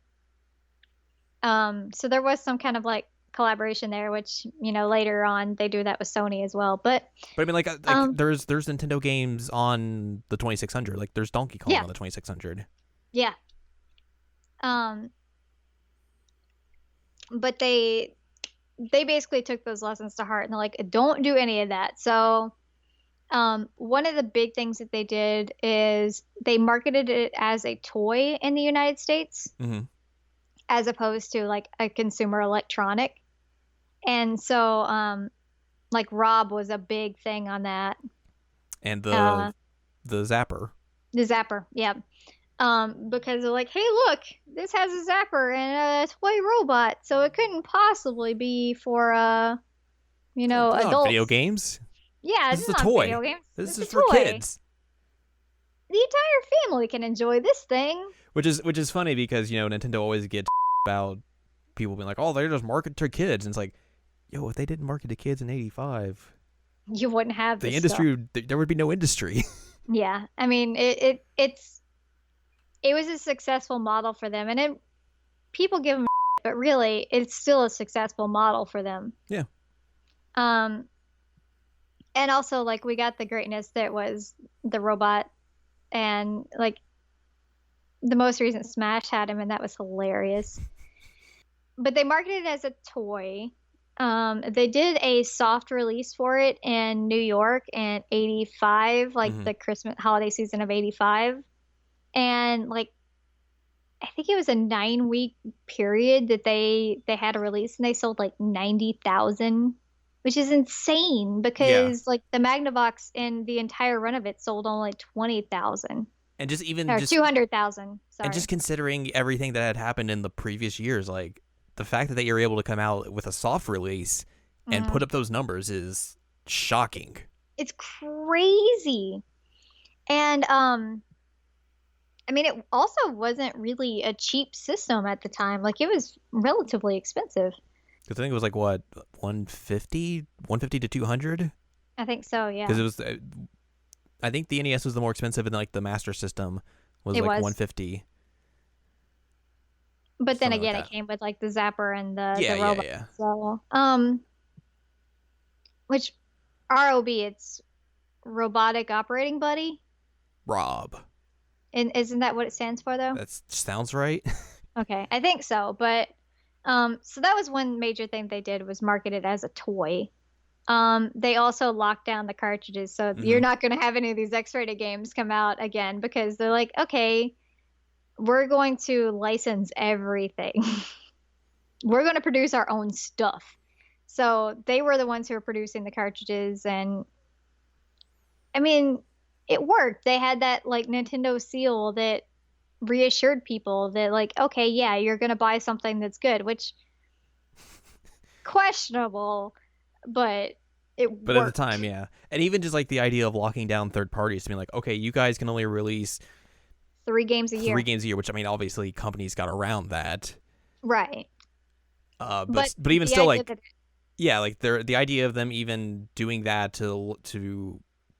So there was some kind of like collaboration there, which, later on they do that with Sony as well. But But I mean, like um, there's Nintendo games on the 2600. Like there's Donkey Kong yeah, on the 2600. yeah. Um, but they basically took those lessons to heart and they're like, don't do any of that. So one of the big things that they did is they marketed it as a toy in the United States Mm-hmm. as opposed to like a consumer electronic. And so, like Rob was a big thing on that. And Uh, the Zapper. the Zapper, yeah. Because they're like, hey, look, this has a Zapper and a toy robot, so it couldn't possibly be for They're not video adults. games. Yeah, This it's is a not toy. video games. This It's a is for toy. kids. The entire family can enjoy this thing. Which is funny because Nintendo always gets about people being like, oh, they're just market to kids, and it's like, yo, if they didn't market to kids in '85, You wouldn't have the this stuff. industry there would be no industry. Yeah, I mean, it was a successful model for them, and people give them, but really, it's still a successful model for them. Yeah. Um, and also like we got the greatness that was the robot, and like the most recent Smash had him, and that was hilarious. But they marketed it as a toy. They did a soft release for it in New York in '85, like Mhm. the Christmas holiday season of '85. And like I think it was a 9-week period that they had a release and they sold like 90,000, which is insane Yeah. because like the Magnavox and the entire run of it sold only 20,000 And just even or just 200,000. Sorry. and just considering everything that had happened in the previous years, like the fact that they were able to come out with a soft release and Mhm. put up those numbers is shocking. It's crazy. And I mean, it also wasn't really a cheap system at the time. Like it was relatively expensive. Because I think it was like what 150 to 200. I think so, yeah. Because it was, I think the NES was the more expensive, and like the Master System was It like was. 150. But then Something like again, that. it came with like the Zapper and the Yeah, robot. yeah. So, which ROB, it's Robotic Operating Buddy. Rob. And isn't that what it stands for though? That sounds right. Okay, I think so. But so that was one major thing they did was market it as a toy. They also locked down the cartridges, so you're not going to have any of these X-rated games come out again because they're like, okay, we're going to license everything. We're going to produce our own stuff. So they were the ones who were producing the cartridges, and I mean, it worked. They had that like Nintendo seal that reassured people that like, okay, yeah, you're going to buy something that's good, which questionable, but it But at the worked. time, yeah. And even just like the idea of locking down third parties to be like, okay, you guys can only release 3 games a year. 3 games a year, which I mean, obviously companies got around that. Right. But even the still, idea like, that yeah, like the idea of them even doing that to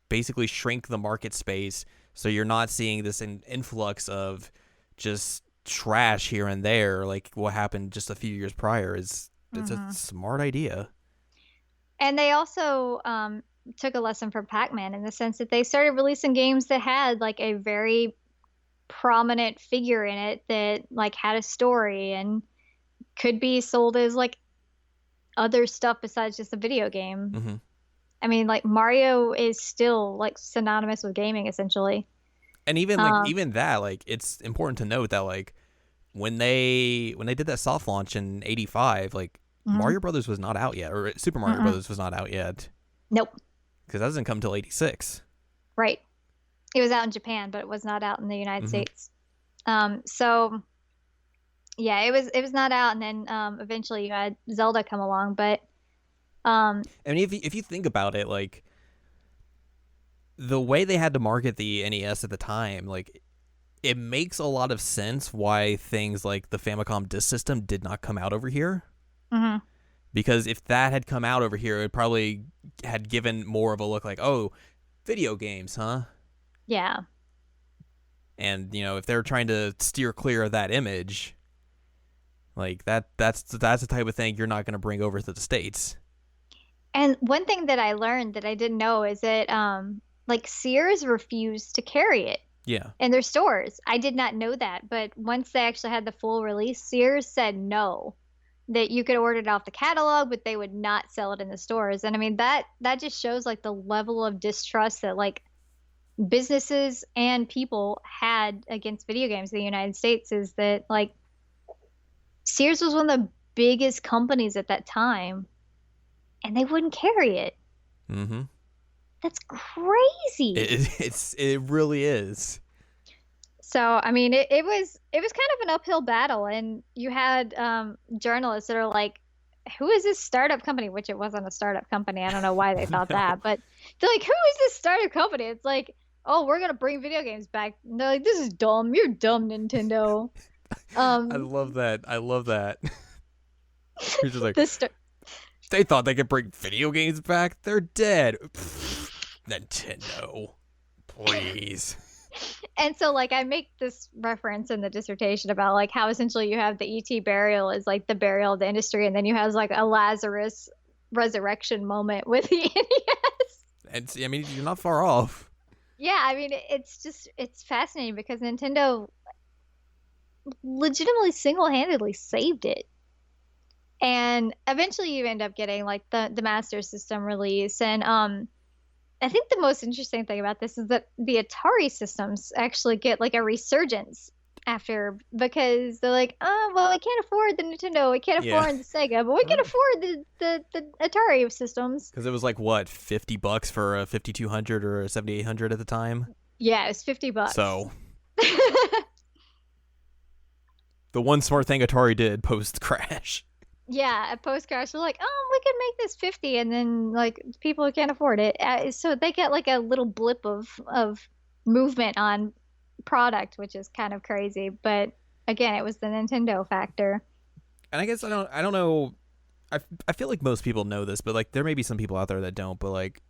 basically shrink the market space, so you're not seeing this influx of just trash here and there, like what happened just a few years prior, is it's a smart idea. And they also took a lesson from Pac-Man in the sense that they started releasing games that had like a very prominent figure in it that like had a story and could be sold as like other stuff besides just a video game. Mm-hmm. I mean, like Mario is still like synonymous with gaming essentially. And even like even that, like it's important to note that like when they did that soft launch in '85, like Mario Brothers was not out yet, or Super Mario Brothers was not out yet. Nope. Because that doesn't come till 86. Right. It was out in Japan, but it was not out in the United Hmm. States. So yeah, it was not out, and then eventually you had Zelda come along, but um, I mean, if you think about it, like the way they had to market the NES at the time, like it makes a lot of sense why things like the Famicom Disk System did not come out over here. mhm, Because if that had come out over here, it probably had given more of a look like, oh, video games, huh? yeah. And if they're trying to steer clear of that image, like that's the type of thing you're not going to bring over to the States. And one thing that I learned that I didn't know is that like Sears refused to carry it Yeah. in their stores. I did not know that, but once they actually had the full release, Sears said no, that you could order it off the catalog, but they would not sell it in the stores. And I mean that just shows like the level of distrust that like businesses and people had against video games in the United States, is that like Sears was one of the biggest companies at that time and they wouldn't carry it. Mm-hmm. That's crazy. It really is. So, I mean, it was kind of an uphill battle, and you had journalists that are like, "Who is this startup company?" Which it wasn't a startup company. I don't know why they thought No, that, but they're like, "Who is this startup company?" It's like, "Oh, we're gonna bring video games back." And they're like, "This is dumb. You're dumb, Nintendo." I Um, love that. I love that. You're just like, this st they thought they could bring video games back. They're dead. Pfft, Nintendo, please. And so like I make this reference in the dissertation about like how essentially you have the ET burial is like the burial of the industry, and then you have like a Lazarus resurrection moment with the NES. And I mean, you're not far off. Yeah, I mean it's fascinating because Nintendo legitimately single-handedly saved it. And eventually you end up getting like the Master System release, and I think the most interesting thing about this is that the Atari systems actually get like a resurgence after, because they're like, oh, well, I can't afford the Nintendo, we can't Yeah. afford the Sega, but we can afford the Atari systems. Because it was like what, $50 for a 5200 or a 7800 at the time. Yeah, it's $50. So the one smart thing Atari did post crash. Yeah, at post crash, they're like, oh, we could make this 50, and then like people can't afford it. So they get like a little blip of movement on product, which is kind of crazy. But again, it was the Nintendo factor. And I guess I don't know. I feel like most people know this, but like there may be some people out there that don't. But like,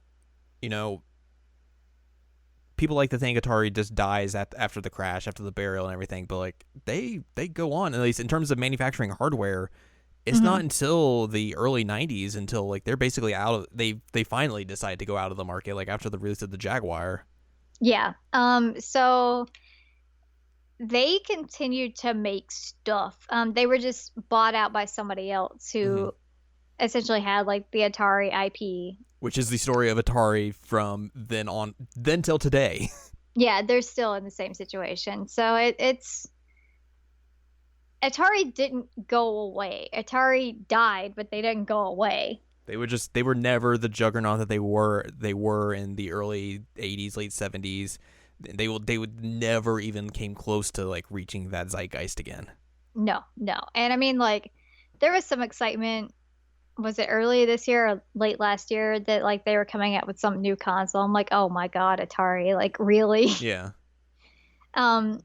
you know, people like to think Atari just dies after the crash, after the burial and everything. But like they go on, at least in terms of manufacturing hardware. It's not Hmm. until the early 90s until like they're basically out of they finally decide to go out of the market, like after the release of the Jaguar. Yeah. So they continued to make stuff. They were just bought out by somebody else Hmm. who essentially had like the Atari IP. Which is the story of Atari from then till today. Yeah, they're still in the same situation. So it's Atari didn't go away. Atari died, but they didn't go away. They were never the juggernaut that they were in the early 80s, late 70s. They would never even came close to like reaching that zeitgeist again. No, no. And I mean, like, there was some excitement. Was it early this year or late last year that like they were coming out with some new console? I'm like, oh my God, Atari, like really? Yeah. Um,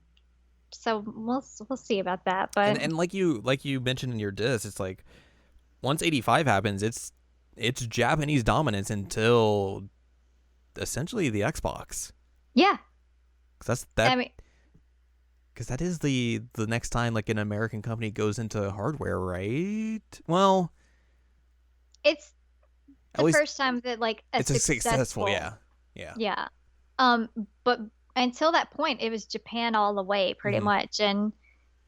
so we'll see about that. But And like you mentioned in your diss, it's like once 85 happens, it's Japanese dominance until essentially the Xbox. yeah, Cuz that's I that mean, cuz that is the next time like an American company goes into hardware, right? Well, it's at the least first time that like a it's a successful, successful, yeah. Yeah. yeah. But until that point, it was Japan all the way, pretty Hmm. much. And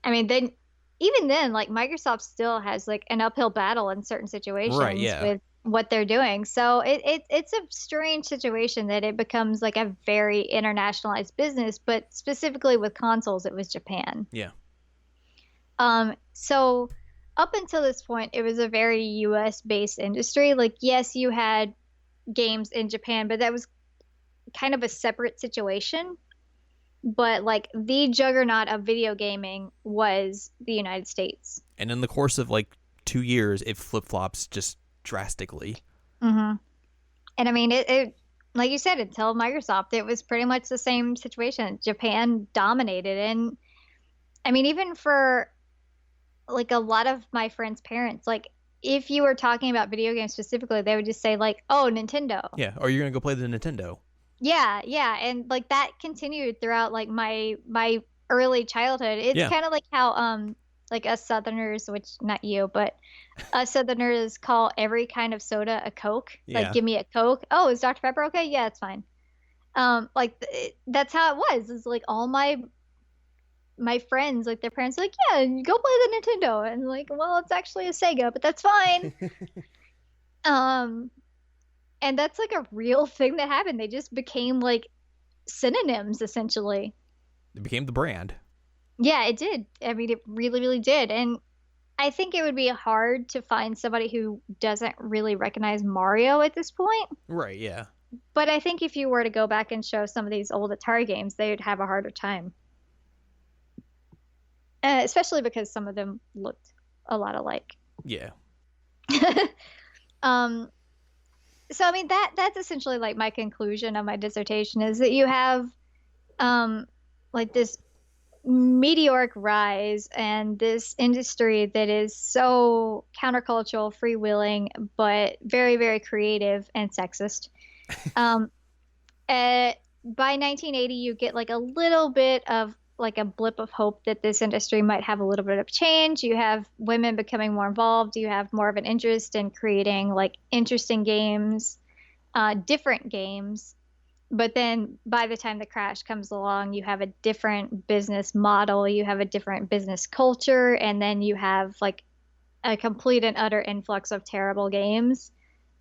I mean, then even then, like Microsoft still has like an uphill battle in certain Right, situations yeah. with what they're doing. So it's a strange situation that it becomes like a very internationalized business, but specifically with consoles, it was Japan. Yeah. So up until this point, it was a very US based industry. Like, yes, you had games in Japan, but that was kind of a separate situation. But like the juggernaut of video gaming was the United States. And in the course of like 2 years, it flip flops just drastically. Mm-hmm. And I mean, it like you said, until Microsoft, it was pretty much the same situation. Japan dominated. And I mean, even for like a lot of my friends' parents, like if you were talking about video games specifically, they would just say like, "Oh, Nintendo." Yeah, or you're gonna go play the Nintendo. Yeah, yeah, and like that continued throughout like my early childhood. It's Yeah. kind of like how like us Southerners, which not you, but us Southerners call every kind of soda a Coke. Like, Yeah. give me a Coke. Oh, is Dr. Pepper okay? Yeah, it's fine. Like that's how it was. It's like all my friends, like their parents, are like, yeah, you go play the Nintendo, and like, well, it's actually a Sega, but that's fine. Um, and that's like a real thing that happened. They just became like synonyms essentially. It became the brand. Yeah, it did. I mean, it really, really did. And I think it would be hard to find somebody who doesn't really recognize Mario at this point. Right, yeah. But I think if you were to go back and show some of these old Atari games, they would have a harder time. Especially because some of them looked a lot alike. Yeah. um, so I mean that's essentially like my conclusion of my dissertation is that you have like this meteoric rise and this industry that is so countercultural, freewheeling, but very, very creative and sexist. Um, by 1980, you get like a little bit of like a blip of hope that this industry might have a little bit of change. You have women becoming more involved. You have more of an interest in creating like interesting games, different games. But then by the time the crash comes along, you have a different business model, you have a different business culture, and then you have like a complete and utter influx of terrible games.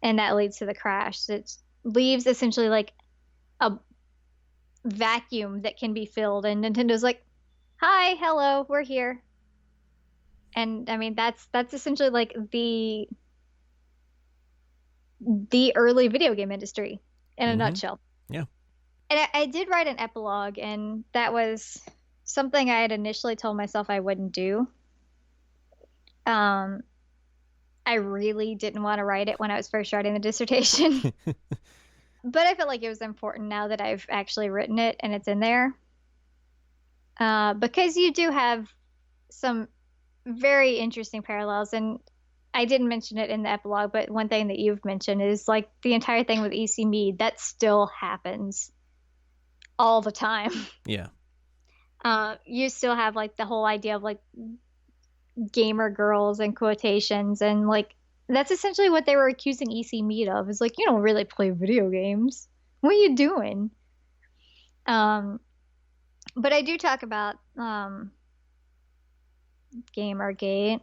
And that leads to the crash. It leaves essentially like a vacuum that can be filled. And Nintendo's like, hi, hello, we're here. And I mean, that's essentially like the early video game industry in a nutshell. Yeah. And I did write an epilogue, and that was something I had initially told myself I wouldn't do. I really didn't want to write it when I was first writing the dissertation, but I felt like it was important now that I've actually written it and it's in there. Because you do have some very interesting parallels, and I didn't mention it in the epilogue, but one thing that you've mentioned is like the entire thing with EC Mead, that still happens all the time. Yeah. You still have like the whole idea of like gamer girls and quotations, and like that's essentially what they were accusing EC Mead of. Is like, you don't really play video games. What are you doing? But I do talk about Gamergate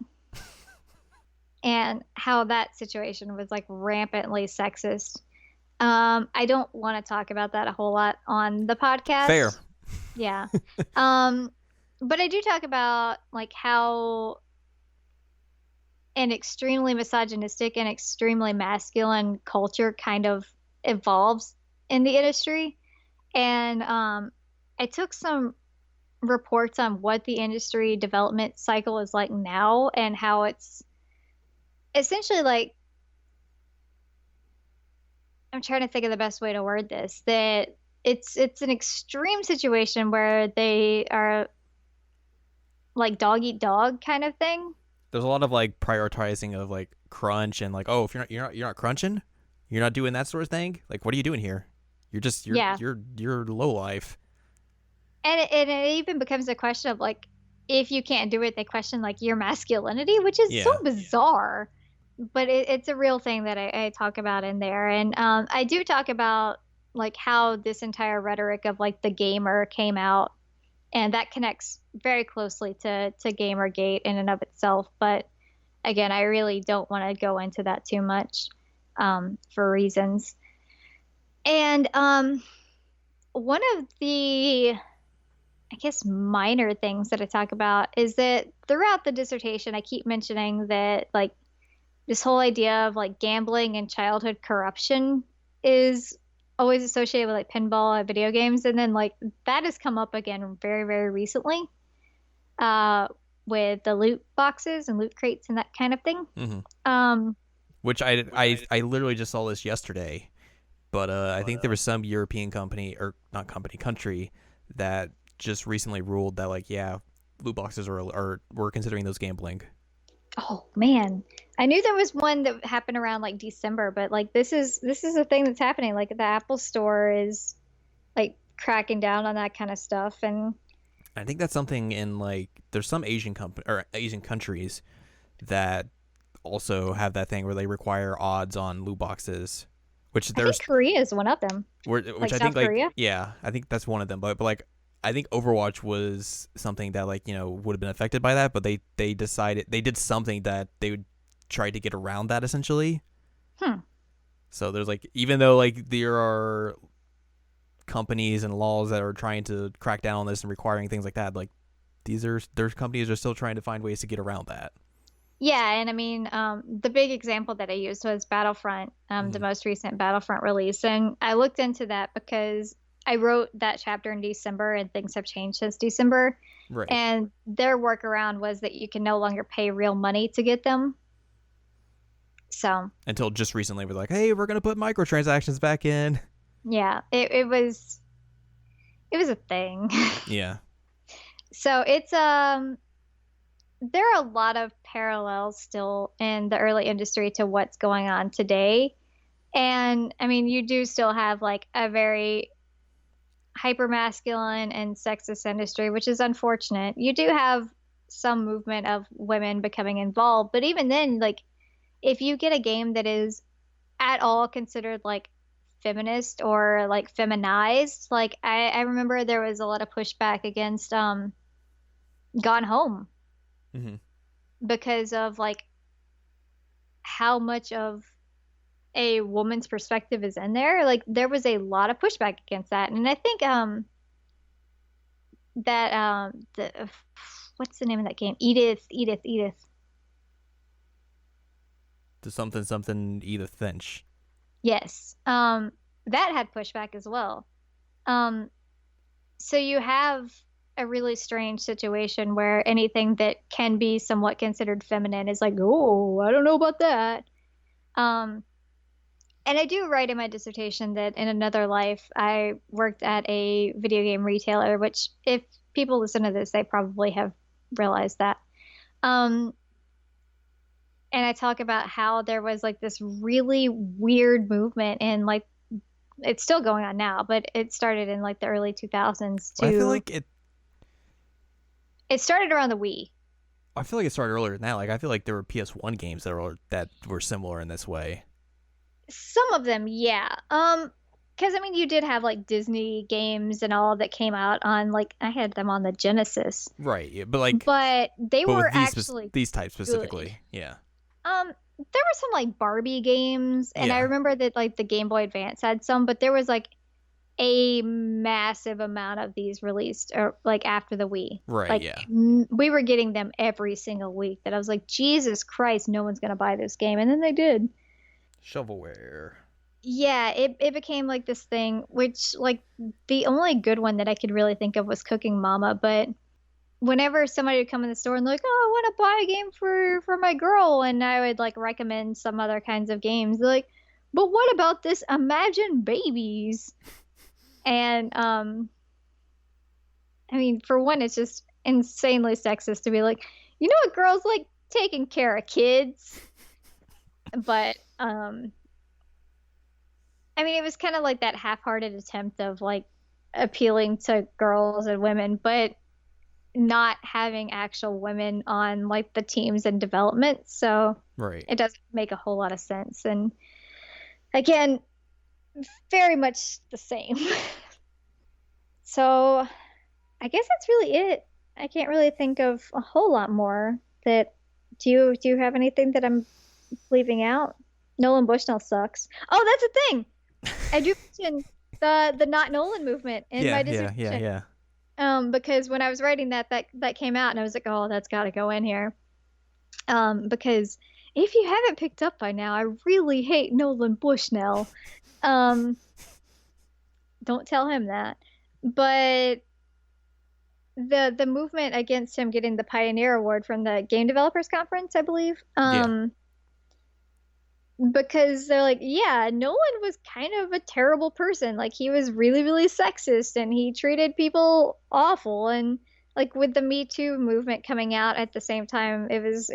and how that situation was like rampantly sexist. I don't want to talk about that a whole lot on the podcast. Fair. Yeah. But I do talk about like how an extremely misogynistic and extremely masculine culture kind of evolves in the industry. And I took some reports on what the industry development cycle is like now and how it's essentially like, I'm trying to think of the best way to word this, that it's an extreme situation where they are like dog eat dog kind of thing. There's a lot of like prioritizing of like crunch and like, oh, if you're not crunching, you're not doing that sort of thing. Like, what are you doing here? You're low life. And it even becomes a question of like, if you can't do it, they question like your masculinity, which is so bizarre. But it's a real thing that I talk about in there. And I do talk about like how this entire rhetoric of like the gamer came out, and that connects very closely to Gamergate in and of itself. But again, I really don't want to go into that too much for reasons. And one of the, I guess, minor things that I talk about is that throughout the dissertation, I keep mentioning that like this whole idea of like gambling and childhood corruption is always associated with like pinball and video games, and then like that has come up again very, very recently, uh, with the loot boxes and loot crates and that kind of thing. Hmm. Um, Which I literally just saw this yesterday, but I think there was some European company, or not company, country, that just recently ruled that like, yeah, loot boxes are we're considering those gambling. oh man, I knew there was one that happened around like December, but like this is a thing that's happening. Like the Apple Store is like cracking down on that kind of stuff, and I think that's something in like there's some Asian company or Asian countries that also have that thing where they require odds on loot boxes, which I think there's Korea is one of them, which like I think South like Korea. yeah, I think that's one of them. But like I think Overwatch was something that like would have been affected by that, but they decided they did something that they would try to get around that essentially. Hmm. So there's like even though like there are companies and laws that are trying to crack down on this and requiring things like that, like there's companies are still trying to find ways to get around that. Yeah, and I mean, the big example that I used was Battlefront, the Hmm. most recent Battlefront release, and I looked into that because I wrote that chapter in December, and things have changed since December. Right. And their workaround was that you can no longer pay real money to get them. So Until just recently, we're like, hey, we're gonna put microtransactions back in. yeah, it was a thing. Yeah. So it's there are a lot of parallels still in the early industry to what's going on today. And I mean, you do still have like a very hyper masculine and sexist industry, which is unfortunate. You do have some movement of women becoming involved, but even then, like if you get a game that is at all considered like feminist or like feminized, like I remember there was a lot of pushback against Gone Home Hmm. because of like how much of a woman's perspective is in there. Like there was a lot of pushback against that. And I think that the what's the name of that game? Edith. To something something Edith Finch. Yes. That had pushback as well. Um so you have a really strange situation where anything that can be somewhat considered feminine is like, "Oh, I don't know about that." Um And I do write in my dissertation that in another life, I worked at a video game retailer, which, if people listen to this, they probably have realized that. Um, and I talk about how there was like this really weird movement, and like it's still going on now, but it started in like the early 2000s Well, to, it started around the Wii. I feel like it started earlier than that. Like I feel like there were PS1 games that were similar in this way. Some of them, yeah. Because I mean, you did have like Disney games and all that came out on like I had them on the Genesis, Right. Yeah, but like but they but were with actually these types good. specifically. Yeah. There were some like Barbie games, and I Yeah. remember that like the Game Boy Advance had some, but there was like a massive amount of these released or like after the Wii. Right, Like yeah. we were getting them every single week that I was like, Jesus Christ, no one's gonna buy this game. And then they did. Shovelware. Yeah, it became like this thing, which like the only good one that I could really think of was Cooking Mama, but whenever somebody would come in the store and like, oh, I want to buy a game for my girl, and I would like recommend some other kinds of games, they're like, but what about this Imagine Babies? And I mean, for one, it's just insanely sexist to be like, you know what, girls like taking care of kids, but I mean, it was kind of like that half-hearted attempt of like appealing to girls and women, but not having actual women on like the teams and development. So Right. it doesn't make a whole lot of sense. And again, very much the same. So I guess that's really it. I can't really think of a whole lot more that do you have anything that I'm leaving out? Nolan Bushnell sucks. Oh, that's a thing. I do mention the not Nolan movement in my dissertation. Yeah. Because when I was writing that came out, and I was like, oh, that's got to go in here. Because if you haven't picked up by now, I really hate Nolan Bushnell. Um, don't tell him that. But the movement against him getting the Pioneer Award from the Game Developers Conference, I believe. Yeah. Because they're like, yeah, Nolan was kind of a terrible person. Like he was really, really sexist and he treated people awful. And like with the Me Too movement coming out at the same time, it was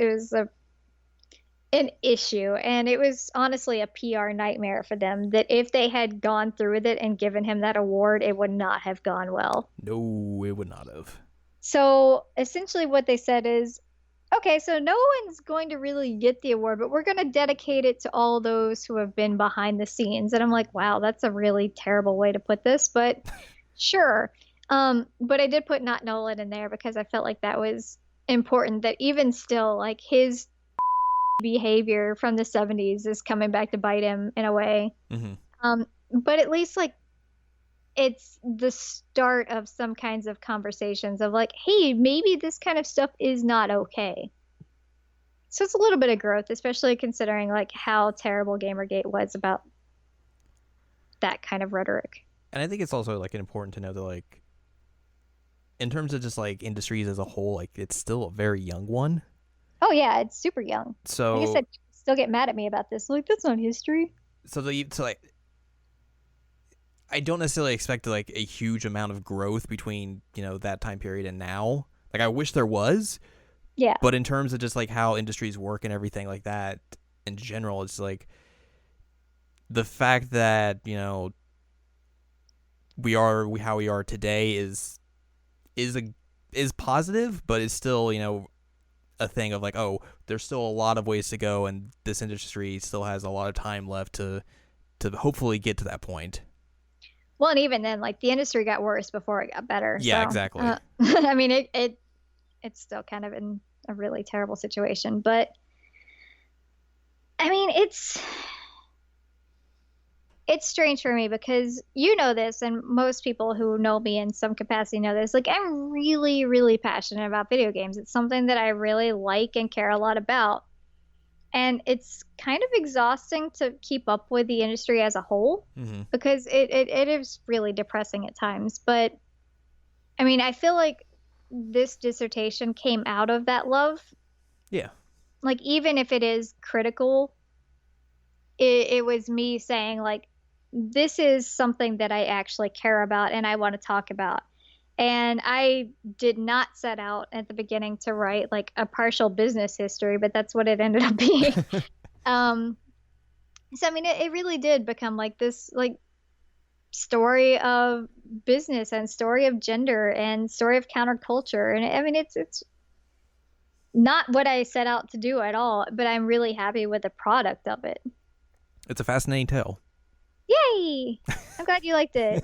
an issue. And it was honestly a PR nightmare for them that if they had gone through with it and given him that award, it would not have gone well. No, it would not have. So essentially what they said is, okay, so no one's going to really get the award, but we're going to dedicate it to all those who have been behind the scenes. And I'm like, wow, that's a really terrible way to put this, but sure. But I did put not Nolan in there because I felt like that was important, that even still, like his behavior from the 70s is coming back to bite him in a way. Mm-hmm. But at least like it's the start of some kinds of conversations of like, hey, maybe this kind of stuff is not okay. So it's a little bit of growth, especially considering like how terrible Gamergate was about that kind of rhetoric. And I think it's also like important to know that like in terms of just like industries as a whole, like it's still a very young one. Oh yeah, it's super young. So Like I said, people still get mad at me about this. Like that's not history. so like I don't necessarily expect like a huge amount of growth between, that time period and now. Like I wish there was. Yeah. But in terms of just like how industries work and everything like that in general, it's like the fact that, how we are today is positive, but it's still, a thing of like, oh, there's still a lot of ways to go and this industry still has a lot of time left to hopefully get to that point. Well, and even then, like the industry got worse before it got better. Yeah, so, exactly. I mean, it's still kind of in a really terrible situation, but I mean, it's strange for me because you know this, and most people who know me in some capacity know this. Like, I'm really, really passionate about video games. It's something that I really like and care a lot about. And it's kind of exhausting to keep up with the industry as a whole because it is really depressing at times. But I mean, I feel like this dissertation came out of that love. Yeah. Like, even if it is critical, it was me saying, like, this is something that I actually care about and I want to talk about. And I did not set out at the beginning to write like a partial business history, but that's what it ended up being. So I mean, it really did become like this like story of business and story of gender and story of counterculture. And I mean, it's not what I set out to do at all, but I'm really happy with the product of it. It's a fascinating tale. Yay! I'm glad you liked it.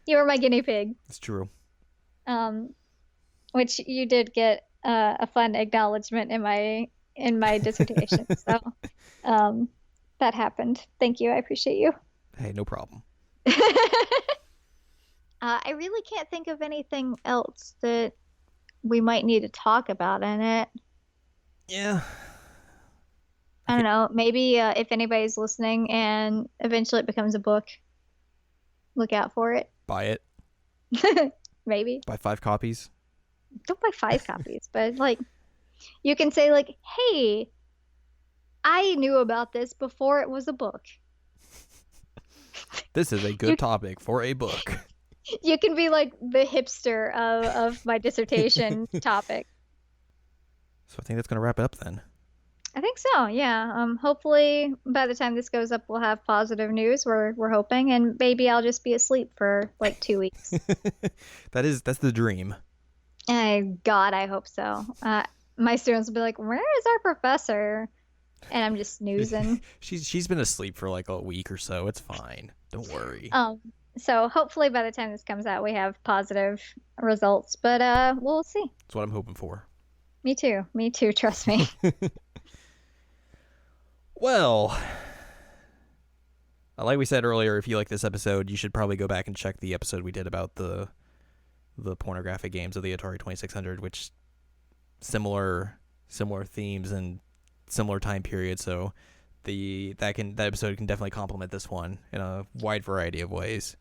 You were my guinea pig. It's true. Which you did get a fun acknowledgement in my dissertation. So, that happened. Thank you. I appreciate you. Hey, no problem. I really can't think of anything else that we might need to talk about in it. Yeah. I don't know. Maybe if anybody's listening and eventually it becomes a book, look out for it. Buy it. Maybe. Buy 5 copies. Don't buy 5 copies, but like you can say like, hey, I knew about this before it was a book. This is a good topic for a book. You can be like the hipster of my dissertation topic. So I think that's going to wrap it up then. I think so, yeah. Hopefully by the time this goes up, we'll have positive news. We're hoping, and maybe I'll just be asleep for like 2 weeks. That's the dream. God, I hope so. My students will be like, "Where is our professor?" And I'm just snoozing. She's been asleep for like a week or so. It's fine. Don't worry. So hopefully by the time this comes out, we have positive results. But we'll see. That's what I'm hoping for. Me too. Me too. Trust me. Well, like we said earlier, if you like this episode, you should probably go back and check the episode we did about the pornographic games of the Atari 2600, which similar similar themes and similar time periods. So that episode can definitely complement this one in a wide variety of ways.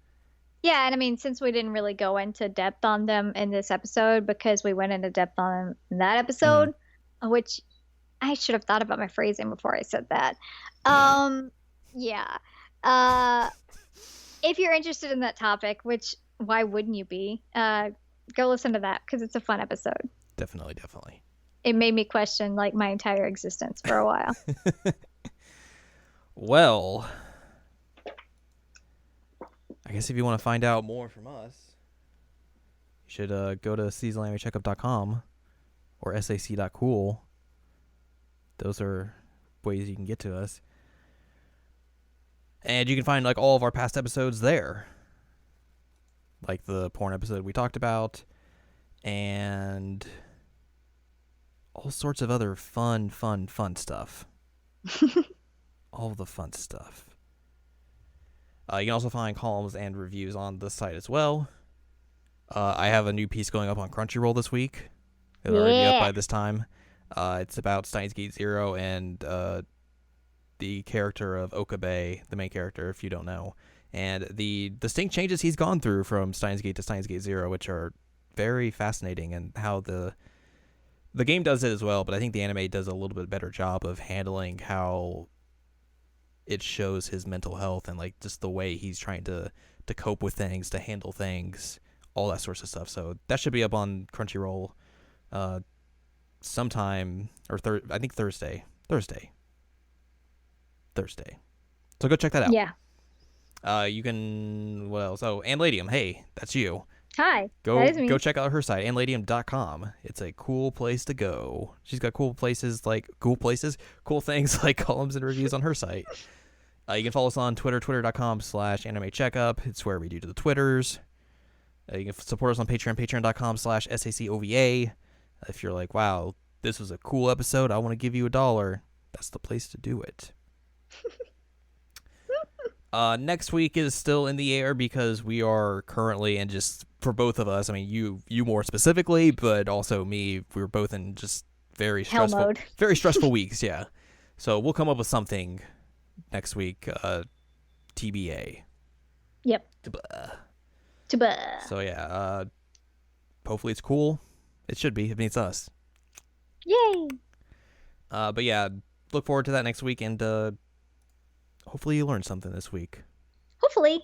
Yeah, and I mean, since we didn't really go into depth on them in this episode because we went into depth on them in that episode, which I should have thought about my phrasing before I said that. Yeah. If you're interested in that topic, which why wouldn't you be? Go listen to that because it's a fun episode. Definitely. It made me question like my entire existence for a while. Well, I guess if you want to find out more from us, you should go to seasonalcheckup.com or sac.cool. Those are ways you can get to us. And you can find like all of our past episodes there. Like the porn episode we talked about and all sorts of other fun stuff. All the fun stuff. You can also find columns and reviews on the site as well. I have a new piece going up on Crunchyroll this week. It'll already be up by this time. It's about Steins Gate Zero and the character of Okabe, the main character, if you don't know, and the distinct changes he's gone through from Steins Gate to Steins Gate Zero, which are very fascinating, and how the game does it as well, but I think the anime does a little bit better job of handling how it shows his mental health and like just the way he's trying to cope with things, to handle things, all that sorts of stuff. So that should be up on Crunchyroll sometime, or I think Thursday. So go check that out. Yeah. You can, what else? Oh, and Ladyem. Hey, that's you. Hi. Go check out her site, andladyem.com. It's a cool place to go. She's got cool things like columns and reviews on her site. You can follow us on Twitter, twitter.com/anime checkup. It's where we do the Twitters. You can support us on Patreon, patreon.com/SACOVA. If you're like, wow, this was a cool episode, I want to give you $1, that's the place to do it. Next week is still in the air because we are currently, and just for both of us, I mean, you more specifically, but also me, we're both in just very stressful weeks, yeah. So we'll come up with something next week, TBA. Yep. So yeah, hopefully it's cool. It should be. I mean, it's us. Yay! But yeah, look forward to that next week, and hopefully you learned something this week. Hopefully.